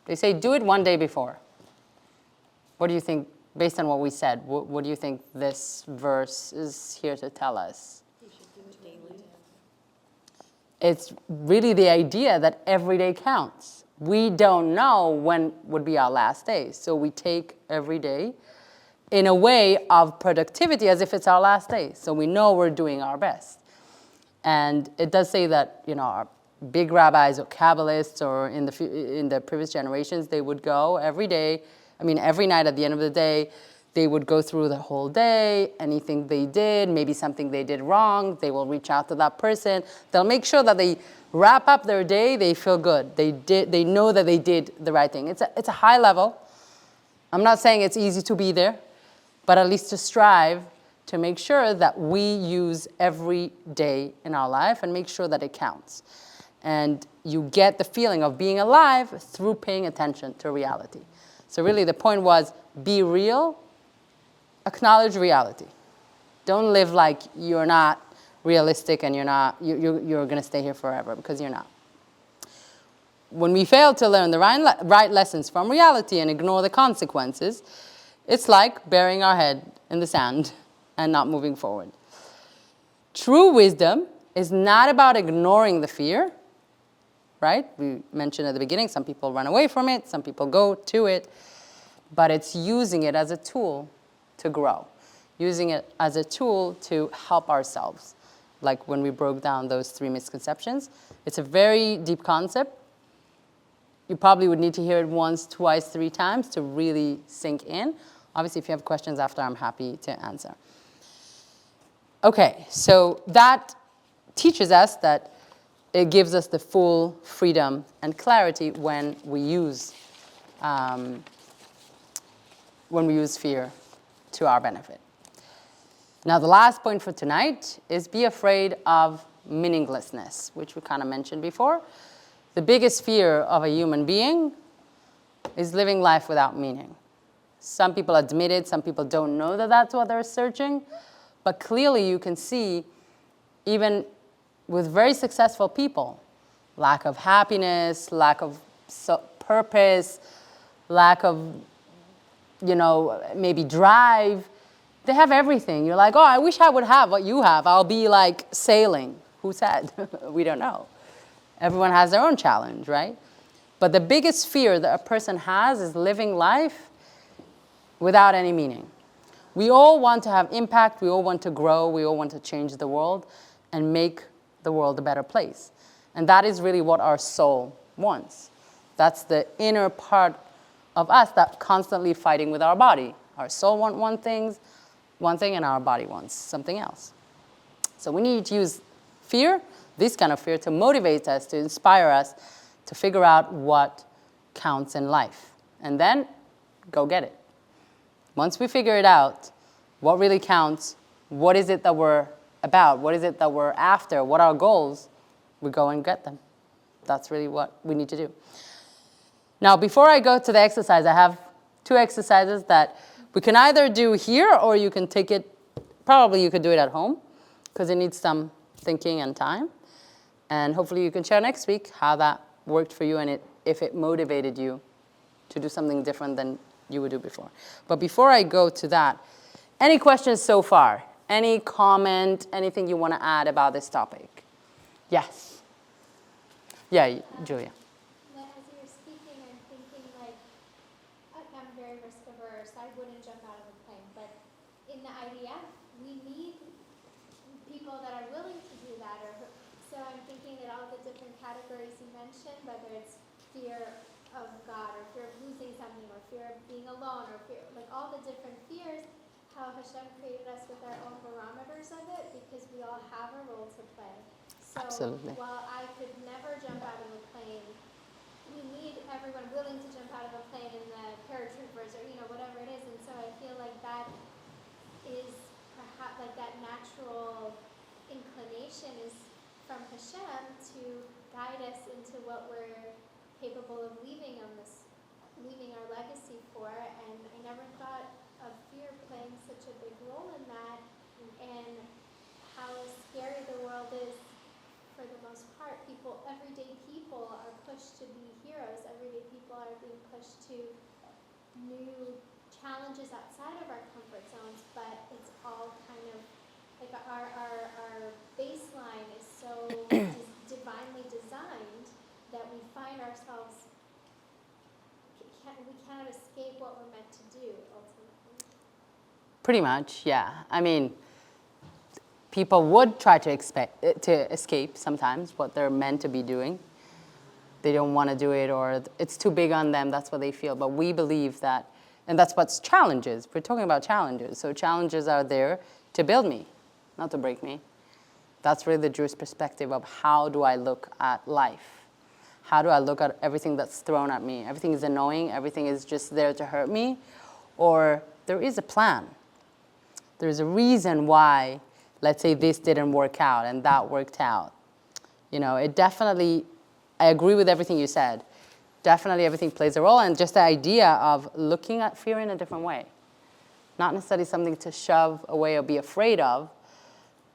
They say, do it one day before. What do you think, based on what we said, what do you think this verse is here to tell us? You should do it daily. It's really the idea that every day counts. We don't know when would be our last day. So we take every day in a way of productivity as if it's our last day. So we know we're doing our best. And it does say that, our big rabbis or Kabbalists or in the previous generations, they would go every day. Every night at the end of the day, they would go through the whole day, anything they did, maybe something they did wrong. They will reach out to that person. They'll make sure that they wrap up their day, they feel good. They know that they did the right thing. It's a high level. I'm not saying it's easy to be there, but at least to strive to make sure that we use every day in our life and make sure that it counts. And you get the feeling of being alive through paying attention to reality. So really the point was, be real, acknowledge reality. Don't live like you're not realistic and you're going to stay here forever, because you're not. When we fail to learn the right lessons from reality and ignore the consequences, it's like burying our head in the sand and not moving forward. True wisdom is not about ignoring the fear, right? We mentioned at the beginning, some people run away from it, some people go to it, but it's using it as a tool to grow, using it as a tool to help ourselves. Like when we broke down those 3 misconceptions, it's a very deep concept. You probably would need to hear it once, twice, 3 times to really sink in. Obviously, if you have questions after, I'm happy to answer. Okay, so that teaches us that it gives us the full freedom and clarity when we use fear to our benefit. Now, the last point for tonight is be afraid of meaninglessness, which we kind of mentioned before. The biggest fear of a human being is living life without meaning. Some people admit it, some people don't know that that's what they're searching, but clearly you can see, even with very successful people, lack of happiness, lack of purpose, lack of, maybe drive. They have everything. You're like, oh, I wish I would have what you have. I'll be like sailing. Who said? We don't know. Everyone has their own challenge, right? But the biggest fear that a person has is living life without any meaning. We all want to have impact. We all want to grow. We all want to change the world and make the world a better place. And that is really what our soul wants. That's the inner part of us that's constantly fighting with our body. Our soul wants one thing, and our body wants something else. So we need to use fear, this kind of fear, to motivate us, to inspire us, to figure out what counts in life. And then go get it. Once we figure it out, what really counts, what is it that we're about, what is it that we're after, what are our goals, we go and get them. That's really what we need to do. Now, before I go to the exercise, I have 2 exercises that we can either do here, or you can take it, probably you could do it at home, because it needs some thinking and time. And hopefully you can share next week how that worked for you and if it motivated you to do something different than you would do before. But before I go to that, any questions so far? Any comment, anything you want to add about this topic? Yes. Yeah, Julia. As you were speaking, I'm thinking I'm very risk averse. I wouldn't jump out of a plane. But in the IDF, we need people that are willing to do that. So I'm thinking that all the different categories you mentioned, whether it's fear of God or fear of losing something or fear of being alone or fear, like all the different fears, how Hashem created us with our own barometers of it, because we all have a role to play. So Absolutely. while I could never jump out of a plane, we need everyone willing to jump out of a plane in the paratroopers or whatever it is. And so I feel like that is perhaps like that natural inclination is from Hashem to guide us into what we're capable of leaving on this leaving our legacy for, and I never thought of fear playing such a big role in that, and how scary the world is for the most part. Everyday people are pushed to be heroes. Everyday people are being pushed to new challenges outside of our comfort zones, but it's all kind of like our baseline is so divinely designed that we find ourselves, we cannot escape what we're meant to do ultimately. Pretty much, yeah. I mean, people would try to escape sometimes what they're meant to be doing. They don't want to do it, or it's too big on them. That's what they feel. But we believe that, and that's what's challenges. We're talking about challenges. So challenges are there to build me, not to break me. That's really the Jewish perspective of how do I look at life? How do I look at everything that's thrown at me? Everything is annoying. Everything is just there to hurt me. Or there is a plan. There's a reason why, let's say this didn't work out and that worked out. You know, it definitely, I agree with everything you said. Definitely everything plays a role, and just the idea of looking at fear in a different way. Not necessarily something to shove away or be afraid of,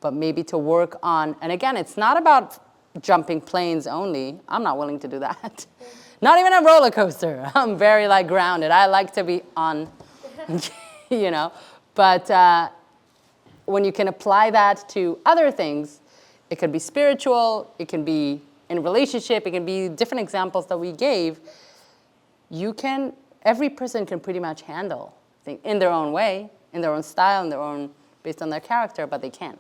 but maybe to work on, and again, it's not about jumping planes only. I'm not willing to do that. Not even a roller coaster. I'm very grounded. I like to be on, you know, but when you can apply that to other things, it could be spiritual, it can be in relationship, it can be different examples that we gave. Every person can pretty much handle things in their own way, in their own style, in their own, based on their character, but they can.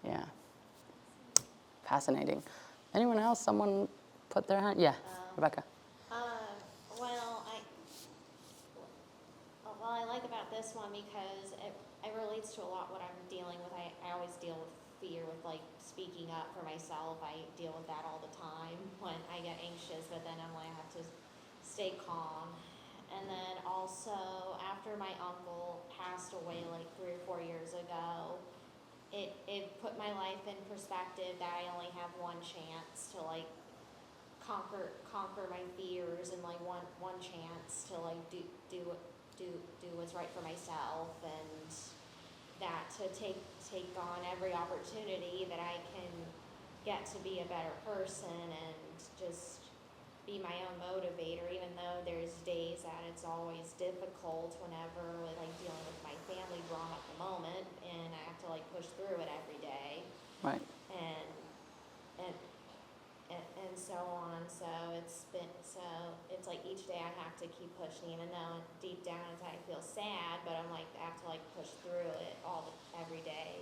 Yeah. Fascinating. Anyone else? Someone put their hand? Yeah, Rebecca. Well, I like about this one because it relates to a lot what I'm dealing with. I always deal with fear with speaking up for myself. I deal with that all the time when I get anxious, but then I have to stay calm. And then also after my uncle passed away 3 or 4 years ago, it put my life in perspective that I only have one chance to conquer my fears, and one chance to do what's right for myself, and that to take on every opportunity that I can get to be a better person and just be my own motivator, even though there's days that it's always difficult whenever dealing with my family drama at the moment, and I have to push through it every day. Right. And so on. So it's each day I have to keep pushing, even though deep down inside I feel sad, but I'm I have to push through it every day.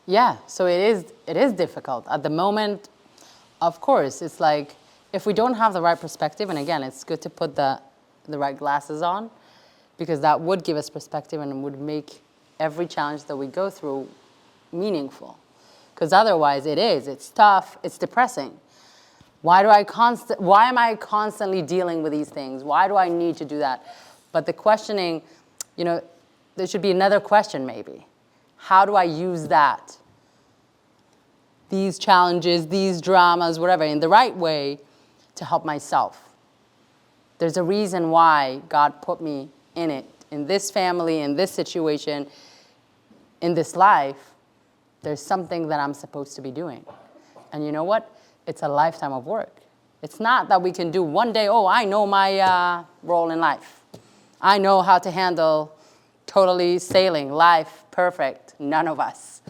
Yeah, so it is difficult. At the moment, of course, it's if we don't have the right perspective, and again, it's good to put the right glasses on, because that would give us perspective and would make every challenge that we go through meaningful. Because otherwise it's tough, it's depressing. Why am I constantly dealing with these things? Why do I need to do that? But the questioning, there should be another question maybe. How do I use that? These challenges, these dramas, whatever, in the right way to help myself. There's a reason why God put me in it, in this family, in this situation, in this life. There's something that I'm supposed to be doing. And you know what? It's a lifetime of work. It's not that we can do one day, I know my role in life. I know how to handle totally sailing, life, perfect. None of us.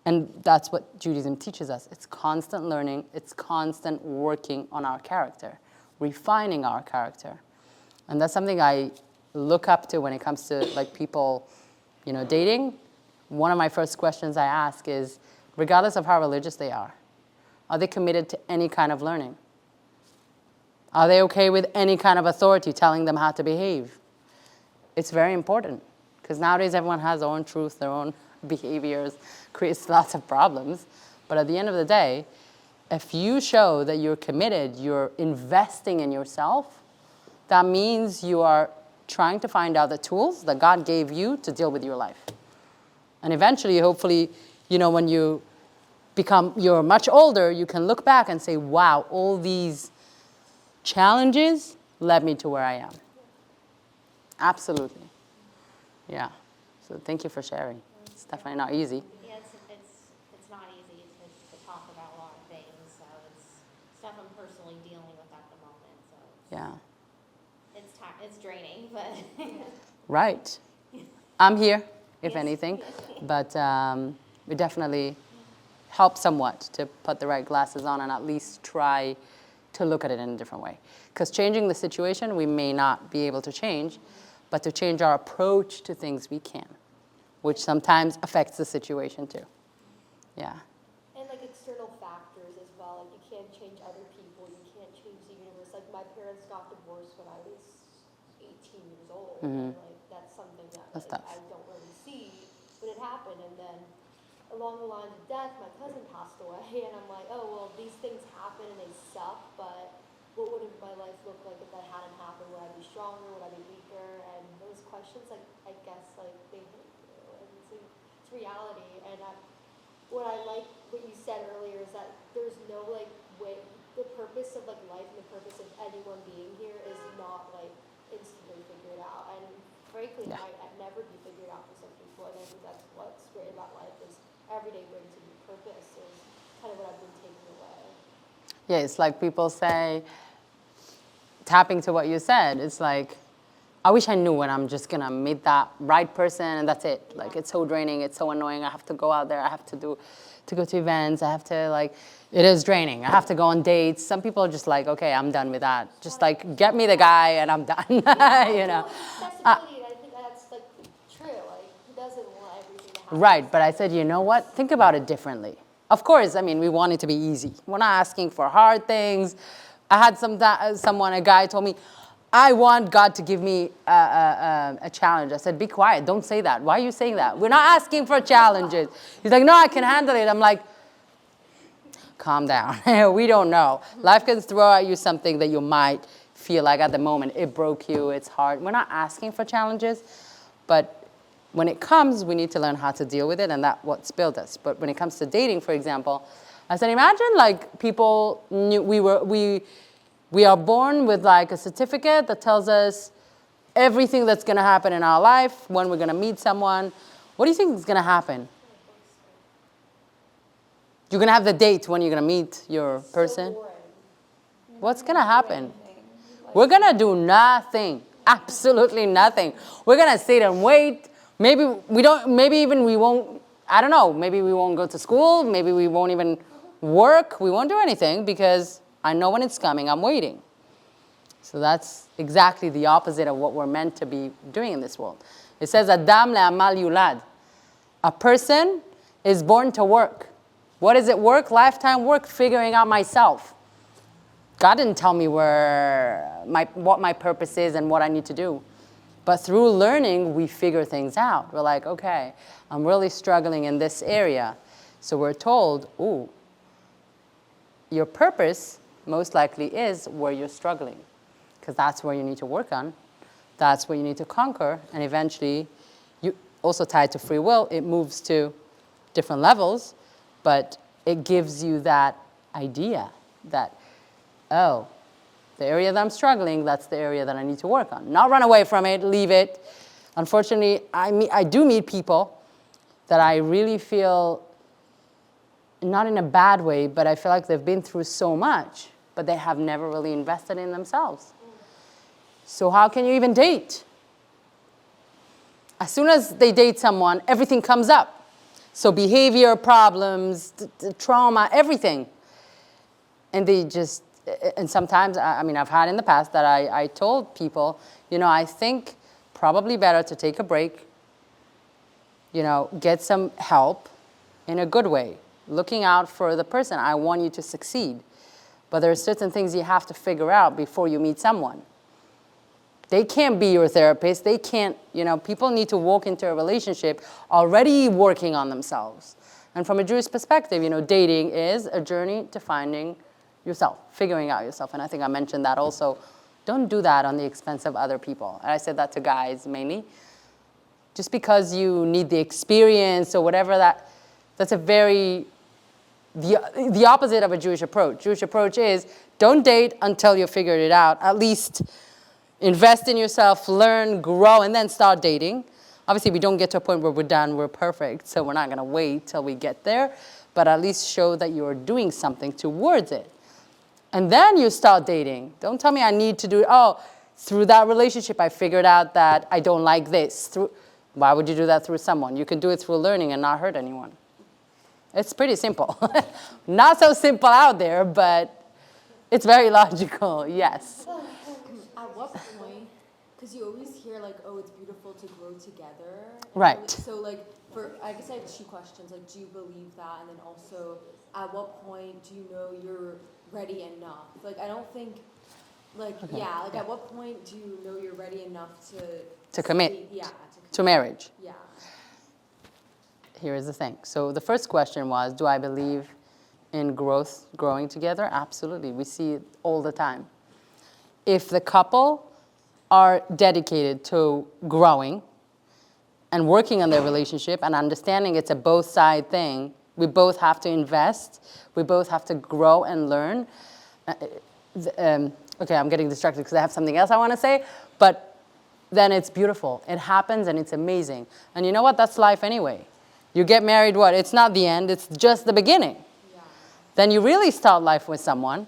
And that's what Judaism teaches us. It's constant learning. It's constant working on our character, refining our character. And that's something I look up to when it comes to people, dating. One of my first questions I ask is, regardless of how religious they are they committed to any kind of learning? Are they okay with any kind of authority telling them how to behave? It's very important, because nowadays everyone has their own truth, their own behaviors, creates lots of problems. But at the end of the day, if you show that you're committed, you're investing in yourself, that means you are trying to find out the tools that God gave you to deal with your life. And eventually, hopefully, when you're much older, you can look back and say, wow, all these challenges led me to where I am. Absolutely. Yeah. So thank you for sharing. It's definitely not easy. Yeah, it's not easy to talk about a lot of things, so it's stuff I'm personally dealing with at the moment, so Yeah. it's draining, but Right. I'm here, if Yes. anything, but we definitely help somewhat to put the right glasses on and at least try to look at it in a different way. Because changing the situation, we may not be able to change, but to change our approach to things, we can, which sometimes affects the situation too. Yeah. And like external factors as well. Like you can't change other people. You can't change the universe. Like my parents got divorced when I was 18 years old. And like that's something that That's like, tough. I don't really see, but it happened. And then along the lines of death, my cousin passed away, and I'm like, oh well, these things happen and they suck. But what would my life look like if that hadn't happened? Would I be stronger? Would I be weaker? And those questions, like I guess, like they hit you, and it's reality. And what I like what you said earlier is that there's no like way. The purpose of like life and the purpose of anyone being here is not like instantly figured out. And frankly, Yeah. I'd never be figured out for some people. And I think that's what's great about life is every day brings a new purpose. Is kind of what I've been taking away. Yeah, it's like people say, tapping to what you said, it's like, I wish I knew when I'm just gonna meet that right person and that's it. Like it's so draining, it's so annoying. I have to go out there, I have to go to events, I have to like, it is draining. I have to go on dates. Some people are just like, okay, I'm done with that. Just like, get me the guy and I'm done, you know. Accessibility, and I think that's like true. Like who doesn't want everything to happen? Right, but I said, you know what? Think about it differently. Of course, I mean, we want it to be easy. We're not asking for hard things. I had a guy told me, I want God to give me a challenge. I said, be quiet, don't say that. Why are you saying that? We're not asking for challenges. He's like, no, I can handle it. I'm like, calm down. We don't know. Life can throw at you something that you might feel like at the moment, it broke you, it's hard. We're not asking for challenges, but when it comes, we need to learn how to deal with it, and that's what's built us. But when it comes to dating, for example, I said, imagine like people knew we are born with like a certificate that tells us everything that's going to happen in our life, when we're going to meet someone. What do you think is going to happen? You're going to have the date when you're going to meet your person. So boring. What's going to happen? We're going to do nothing. Absolutely nothing. We're going to sit and wait. Maybe we won't, I don't know, maybe we won't go to school. Maybe we won't even work. We won't do anything because I know when it's coming. I'm waiting. So that's exactly the opposite of what we're meant to be doing in this world. It says, Adam le'amal yulad. A person is born to work. What is it work? Lifetime work, figuring out myself. God didn't tell me what my purpose is and what I need to do. But through learning, we figure things out. We're like, okay, I'm really struggling in this area. So we're told, ooh, your purpose most likely is where you're struggling, because that's where you need to work on. That's where you need to conquer. And eventually, you also tied to free will, it moves to different levels, but it gives you that idea that, oh, the area that I'm struggling, that's the area that I need to work on. Not run away from it, leave it. Unfortunately, I do meet people that I really feel, not in a bad way, but I feel like they've been through so much, but they have never really invested in themselves. So how can you even date? As soon as they date someone, everything comes up. So behavior problems, the trauma, everything. And they just, and sometimes, I mean, I've had in the past that I told people, you know, I think probably better to take a break, you know, get some help in a good way, looking out for the person. I want you to succeed. But there are certain things you have to figure out before you meet someone. They can't be your therapist. They can't, you know, people need to walk into a relationship already working on themselves. And from a Jewish perspective, you know, dating is a journey to finding yourself, figuring out yourself. And I think I mentioned that also. Don't do that on the expense of other people. And I said that to guys mainly. Just because you need the experience or whatever, that's a very, the opposite of a Jewish approach. Jewish approach is don't date until you figured it out, at least invest in yourself, learn, grow, and then start dating. Obviously, we don't get to a point where we're done, we're perfect, so we're not going to wait till we get there, but at least show that you're doing something towards it. And then you start dating. Don't tell me I need to do it. Oh, through that relationship, I figured out that I don't like this. Why would you do that through someone? You can do it through learning and not hurt anyone. It's pretty simple. Not so simple out there, but it's very logical, yes. At what point, because you always hear like, oh, it's beautiful to grow together. Right. So like, I guess I have two questions. Like, do you believe that? And then also, at what point do you know you're ready enough? Like, I don't think, like, Okay. yeah, like at what point do you know you're ready enough To commit. Yeah. To marriage. Yeah. Here is the thing. So the first question was, do I believe in growing together? Absolutely. We see it all the time. If the couple are dedicated to growing and working on their relationship and understanding it's a both-side thing, we both have to invest, we both have to grow and learn. Okay, I'm getting distracted because I have something else I want to say, but then it's beautiful. It happens and it's amazing. And you know what? That's life anyway. You get married, what? It's not the end, it's just the beginning. Yeah. Then you really start life with someone,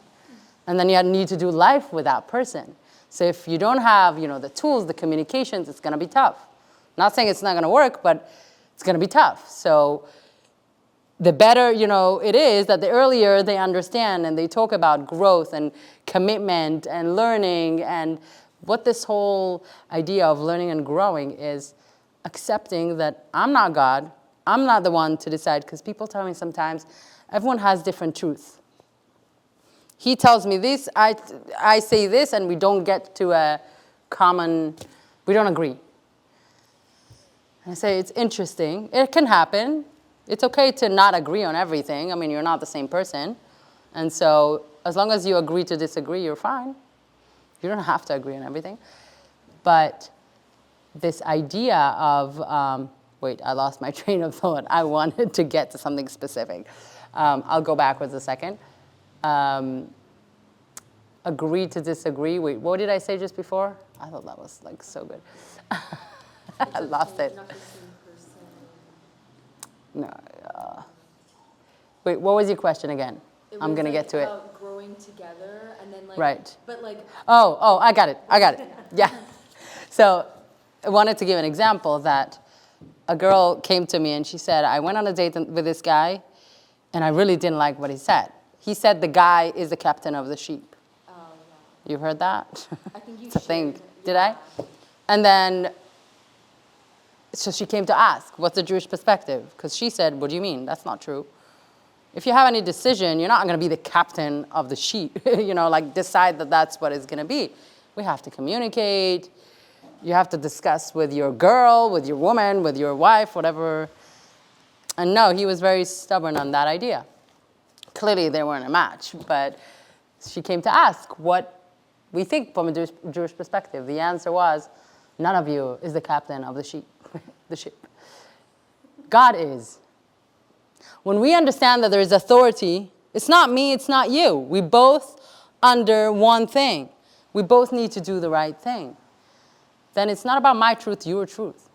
and then you need to do life with that person. So if you don't have, the tools, the communications, it's going to be tough. Not saying it's not going to work, but it's going to be tough. So the better, it is that the earlier they understand and they talk about growth and commitment and learning, and what this whole idea of learning and growing is accepting that I'm not God. I'm not the one to decide, because people tell me sometimes everyone has different truth. He tells me this, I say this, and we don't get to a common, we don't agree. And I say, it's interesting. It can happen. It's okay to not agree on everything. I mean, you're not the same person. And so as long as you agree to disagree, you're fine. You don't have to agree on everything. But this idea of, wait, I lost my train of thought. I wanted to get to something specific. I'll go backwards a second. Agree to disagree. Wait, what did I say just before? I thought that was like so good. I lost it. Not the same person. No. Wait, what was your question again? I'm gonna get to it. About growing together, and then like. Right. But like. Oh, I got it. Yeah. So I wanted to give an example that a girl came to me and she said, I went on a date with this guy and I really didn't like what he said. He said the guy is the captain of the sheep. Oh, yeah. You've heard that? I think you It's a thing. shared, Did yeah. I? And then, so she came to ask, what's the Jewish perspective? Because she said, what do you mean? That's not true. If you have any decision, you're not going to be the captain of the sheep, like decide that that's what it's going to be. We have to communicate. You have to discuss with your girl, with your woman, with your wife, whatever. And no, he was very stubborn on that idea. Clearly, they weren't a match, but she came to ask what we think from a Jewish perspective. The answer was, none of you is the captain of the sheep, the ship. God is. When we understand that there is authority, it's not me, it's not you. We both under one thing. We both need to do the right thing. Then it's not about my truth, your truth.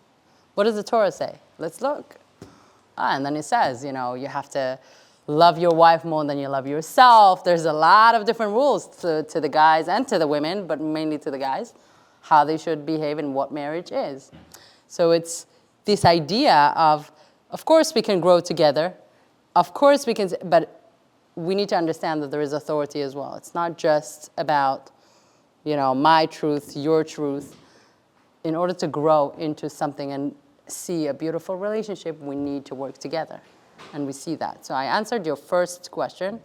What does the Torah say? Let's look. And then it says, you have to love your wife more than you love yourself. There's a lot of different rules to the guys and to the women, but mainly to the guys, how they should behave and what marriage is. So it's this idea of course we can grow together. Of course we can, but we need to understand that there is authority as well. It's not just about, my truth, your truth. In order to grow into something and see a beautiful relationship, we need to work together. And we see that. So I answered your first question.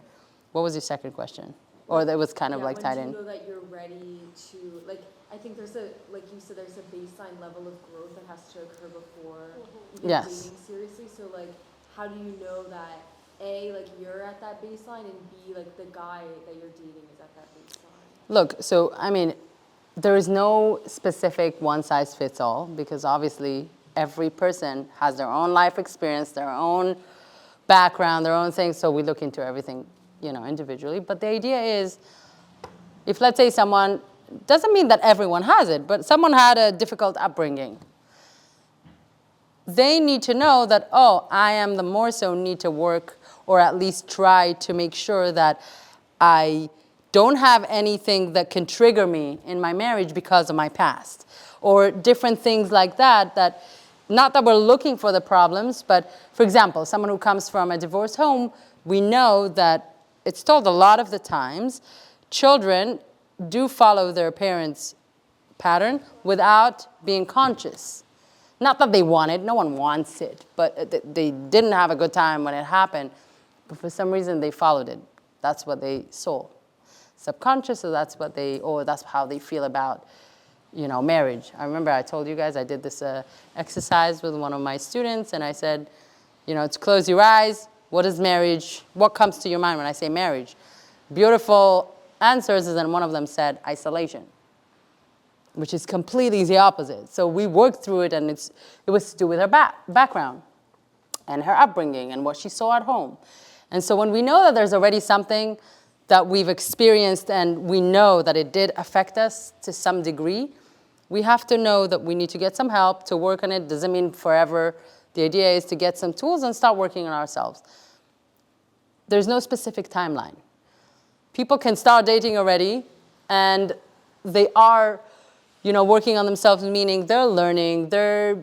What was your second question? Or that was kind of like tied in? When do you know that you're ready to, I think there's like you said, there's a baseline level of growth that has to occur before even Yes. dating seriously. So how do you know that A, you're at that baseline, and B, the guy that you're dating is at that baseline? Look, so there is no specific one-size-fits-all, because obviously every person has their own life experience, their own background, their own things, so we look into everything, individually. But the idea is, if let's say someone doesn't mean that everyone has it, but someone had a difficult upbringing. They need to know that, oh, I am the more so need to work or at least try to make sure that I don't have anything that can trigger me in my marriage because of my past. Or different things like that, that not that we're looking for the problems, but for example, someone who comes from a divorced home, we know that it's told a lot of the times, children do follow their parents' pattern without being conscious. Not that they want it, no one wants it, but they didn't have a good time when it happened, but for some reason they followed it. That's what they saw. Subconscious, so that's what that's how they feel about, marriage. I remember I told you guys I did this exercise with one of my students, and I said, to close your eyes, what is marriage? What comes to your mind when I say marriage? Beautiful answers, and one of them said isolation, which is completely the opposite. So we worked through it, and it was to do with her background and her upbringing and what she saw at home. And so when we know that there's already something that we've experienced and we know that it did affect us to some degree, we have to know that we need to get some help to work on it. Doesn't mean forever. The idea is to get some tools and start working on ourselves. There's no specific timeline. People can start dating already, and they are, working on themselves, meaning they're learning, they're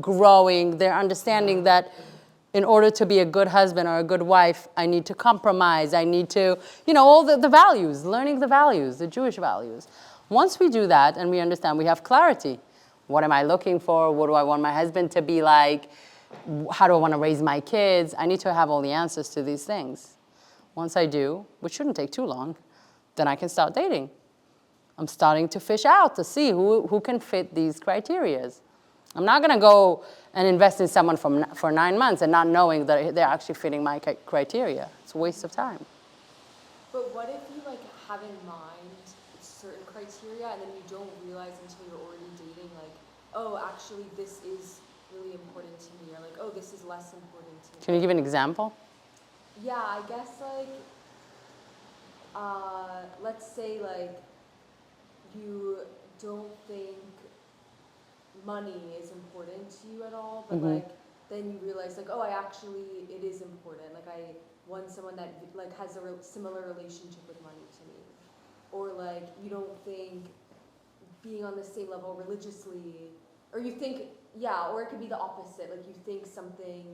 growing, they're understanding that in order to be a good husband or a good wife, I need to compromise, I need to, all the values, learning the values, the Jewish values. Once we do that and we understand, we have clarity. What am I looking for? What do I want my husband to be like? How do I want to raise my kids? I need to have all the answers to these things. Once I do, which shouldn't take too long, then I can start dating. I'm starting to fish out to see who can fit these criteria. I'm not going to go and invest in someone for 9 months and not knowing that they're actually fitting my criteria. It's a waste of time. But what if you have in mind certain criteria and then you don't realize until you're already dating, oh, actually this is really important to me, or oh, this is less important to me. Can you give an example? Yeah, I guess let's say you don't think money is important to you at all, but then you realize oh, it is important. I want someone that has a similar relationship with money to me. Or you don't think being on the same level religiously, or you think, or it could be the opposite. You think something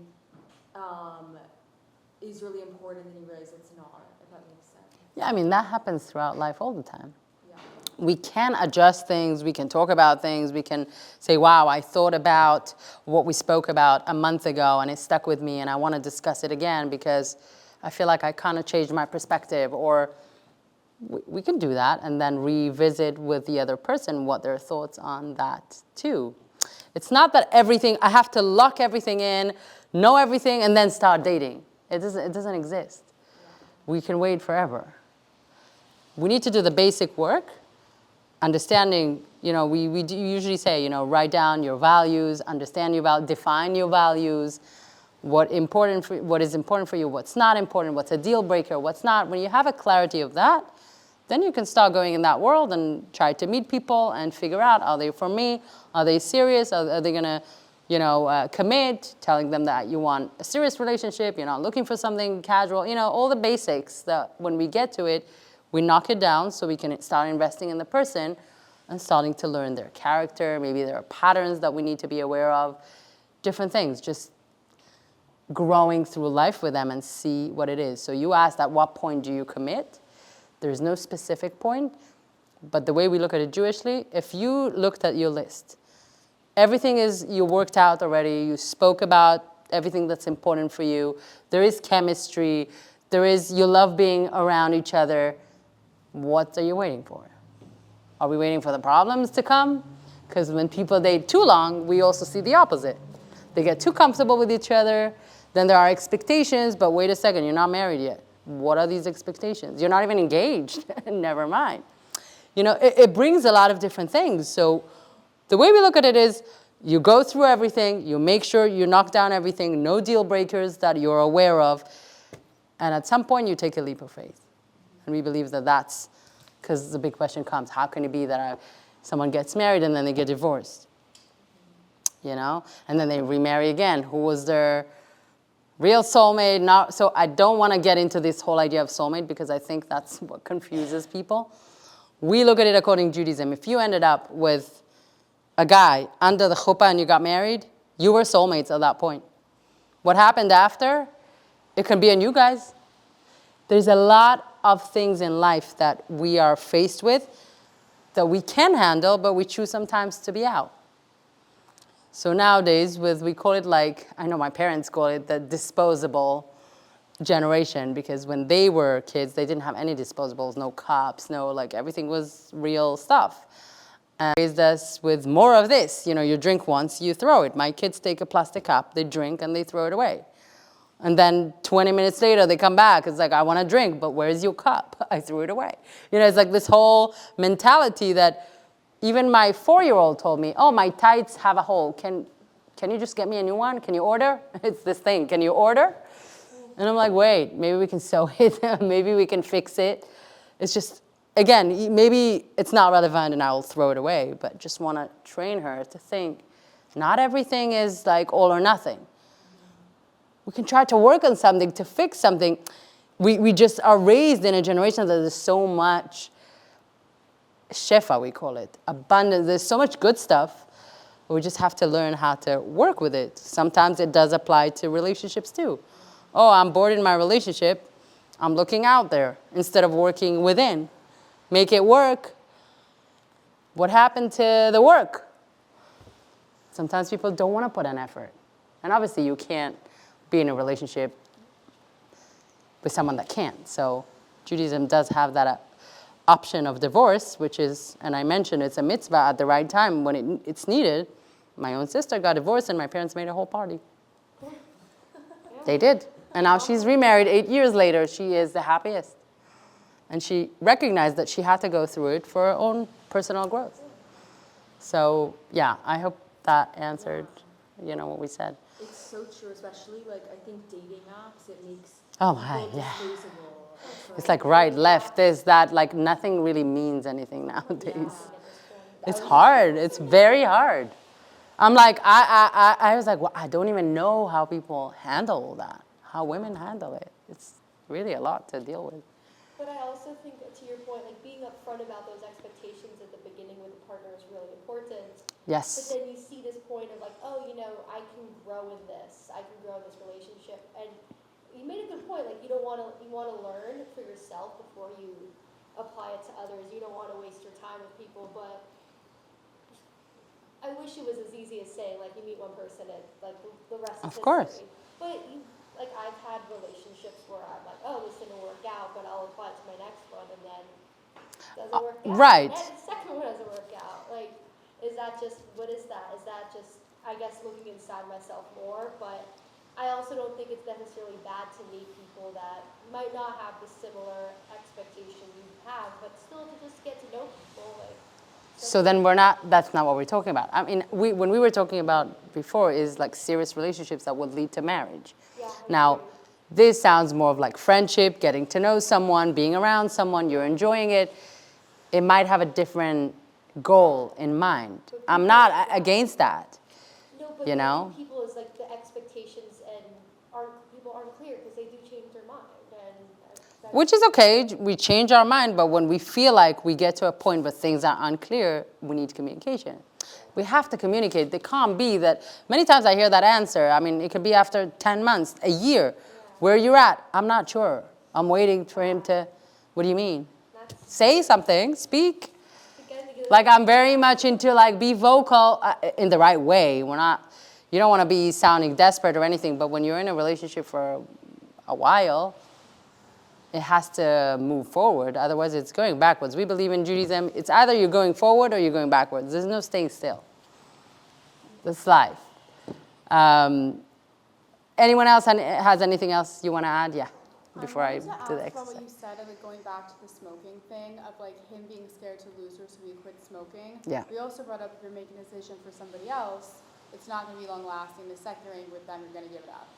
is really important and then you realize it's not, if that makes sense. Yeah, that happens throughout life all the time. Yeah. We can adjust things, we can talk about things, we can say, wow, I thought about what we spoke about a month ago and it stuck with me and I want to discuss it again because I feel like I kind of changed my perspective, or we can do that and then revisit with the other person what their thoughts on that too. It's not that I have to lock everything in, know everything, and then start dating. It doesn't exist. We can wait forever. We need to do the basic work, understanding, we do usually say, write down your values, understand your values, define your values, what is important for you, what's not important, what's a deal breaker, what's not. When you have a clarity of that, then you can start going in that world and try to meet people and figure out, are they for me? Are they serious? Are they going to, commit? Telling them that you want a serious relationship, you're not looking for something casual, all the basics that when we get to it, we knock it down so we can start investing in the person and starting to learn their character. Maybe there are patterns that we need to be aware of, different things, just growing through life with them and see what it is. So you asked, at what point do you commit? There's no specific point, but the way we look at it Jewishly, if you looked at your list, everything is you worked out already, you spoke about everything that's important for you, there is chemistry, you love being around each other, what are you waiting for? Are we waiting for the problems to come? Because when people date too long, we also see the opposite. They get too comfortable with each other, then there are expectations, but wait a second, you're not married yet. What are these expectations? You're not even engaged. Never mind. It brings a lot of different things. So the way we look at it is you go through everything, you make sure you knock down everything, no deal breakers that you're aware of, and at some point you take a leap of faith. And we believe that that's Because the big question comes, how can it be that someone gets married and then they get divorced? You know? And then they remarry again. Who was their real soulmate? Not, so I don't want to get into this whole idea of soulmate because I think that's what confuses people. We look at it according to Judaism. If you ended up with a guy under the chuppah and you got married, you were soulmates at that point. What happened after? It can be on you guys. There's a lot of things in life that we are faced with that we can handle, but we choose sometimes to be out. So nowadays, we call it like, I know my parents call it the disposable generation, because when they were kids, they didn't have any disposables, no cups, no, like everything was real stuff. And raised us with more of this. You know, you drink once, you throw it. My kids take a plastic cup, they drink, and they throw it away. And then 20 minutes later, they come back. It's like, I want to drink, but where's your cup? I threw it away. You know, it's like this whole mentality that even my 4-year-old told me, oh, my tights have a hole. Can you just get me a new one? Can you order? It's this thing. Can you order? And I'm like, wait, maybe we can sew it. Maybe we can fix it. It's just, again, maybe it's not relevant and I'll throw it away, but just want to train her to think not everything is like all or nothing. We can try to work on something, to fix something. We just are raised in a generation that there's so much shefa, we call it, abundance. There's so much good stuff. We just have to learn how to work with it. Sometimes it does apply to relationships too. Oh, I'm bored in my relationship. I'm looking out there instead of working within. Make it work. What happened to the work? Sometimes people don't want to put an effort. And obviously you can't be in a relationship with someone that can't. So Judaism does have that option of divorce, which is, and I mentioned it's a mitzvah at the right time when it's needed. My own sister got divorced and my parents made a whole party. They did. And now she's remarried 8 years later. She is the happiest. And she recognized that she had to go through it for her own personal growth. So yeah, I hope that answered, you know, what we said. It's so true, especially like I think dating apps, it makes Oh my, people yeah. disposable. It's like right, left, this, that, like nothing really means anything nowadays. It's hard, it's very hard. I'm like, I was like, well, I don't even know how people handle that, how women handle it. It's really a lot to deal with. But I also think that, to your point, like being upfront about those expectations at the beginning with a partner is really important. Yes. But then you see this point of like, oh, you know, I can grow in this. I can grow in this relationship. And you made a good point. Like you want to learn for yourself before you apply it to others. You don't want to waste your time with people. But I wish it was as easy as saying like you meet one person and like the rest is history. Of course. But like I've had relationships where I'm like, oh, this didn't work out, but I'll apply it to my next one, and then it doesn't work out. Right. And the second one doesn't work out. Like, is that just, what is that? Is that just, I guess, looking inside myself more? But I also don't think it's necessarily bad to meet people that might not have the similar expectation you have, but still to just get to know people. Like, so then that's not what we're talking about. I mean, when we were talking about before is like serious relationships that would lead to marriage. yeah, Now, this sounds more of like friendship, getting to know someone, being around someone, you're enjoying it. It might have a different goal in mind. I'm not against that. No, but you know? People is like the expectations and people aren't clear because they do change their mind. And which is okay, we change our mind, but when we feel like we get to a point where things are unclear, we need communication. We have to communicate. They can't be that, many times I hear that answer. I mean, it could be after 10 months, a year. Where you're at, I'm not sure. I'm waiting for him to, what do you mean? Say something, speak. Like I'm very much into like be vocal in the right way. You don't want to be sounding desperate or anything, but when you're in a relationship for a while, it has to move forward. Otherwise, it's going backwards. We believe in Judaism. It's either you're going forward or you're going backwards. There's no staying still. That's life. Anyone else has anything else you want to add? Yeah, before I do the exercise. From what you said of like going back to the smoking thing, of like him being scared to lose her, so he quit smoking. Yeah. We also brought up if you're making a decision for somebody else, it's not going to be long lasting. The second you're with them, you're going to give it up.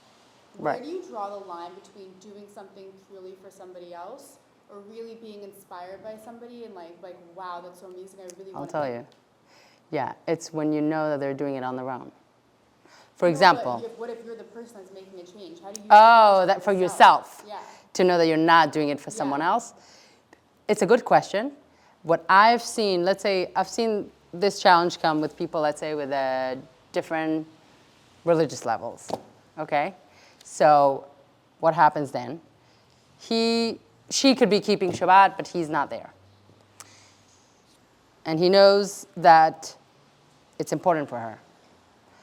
Right. Where do you draw the line between doing something purely for somebody else or really being inspired by somebody and like wow, that's so amazing. I really I'll want tell to. you. Yeah, it's when you know that they're doing it on their own. For No, example. but what if you're the person that's making a change? How do you? Oh, change that for yourself. Yeah. To know that you're not doing it for someone else. It's a good question. What I've seen, let's say, I've seen this challenge come with people, let's say, with different religious levels. Okay? So what happens then? She could be keeping Shabbat, but he's not there. And he knows that it's important for her.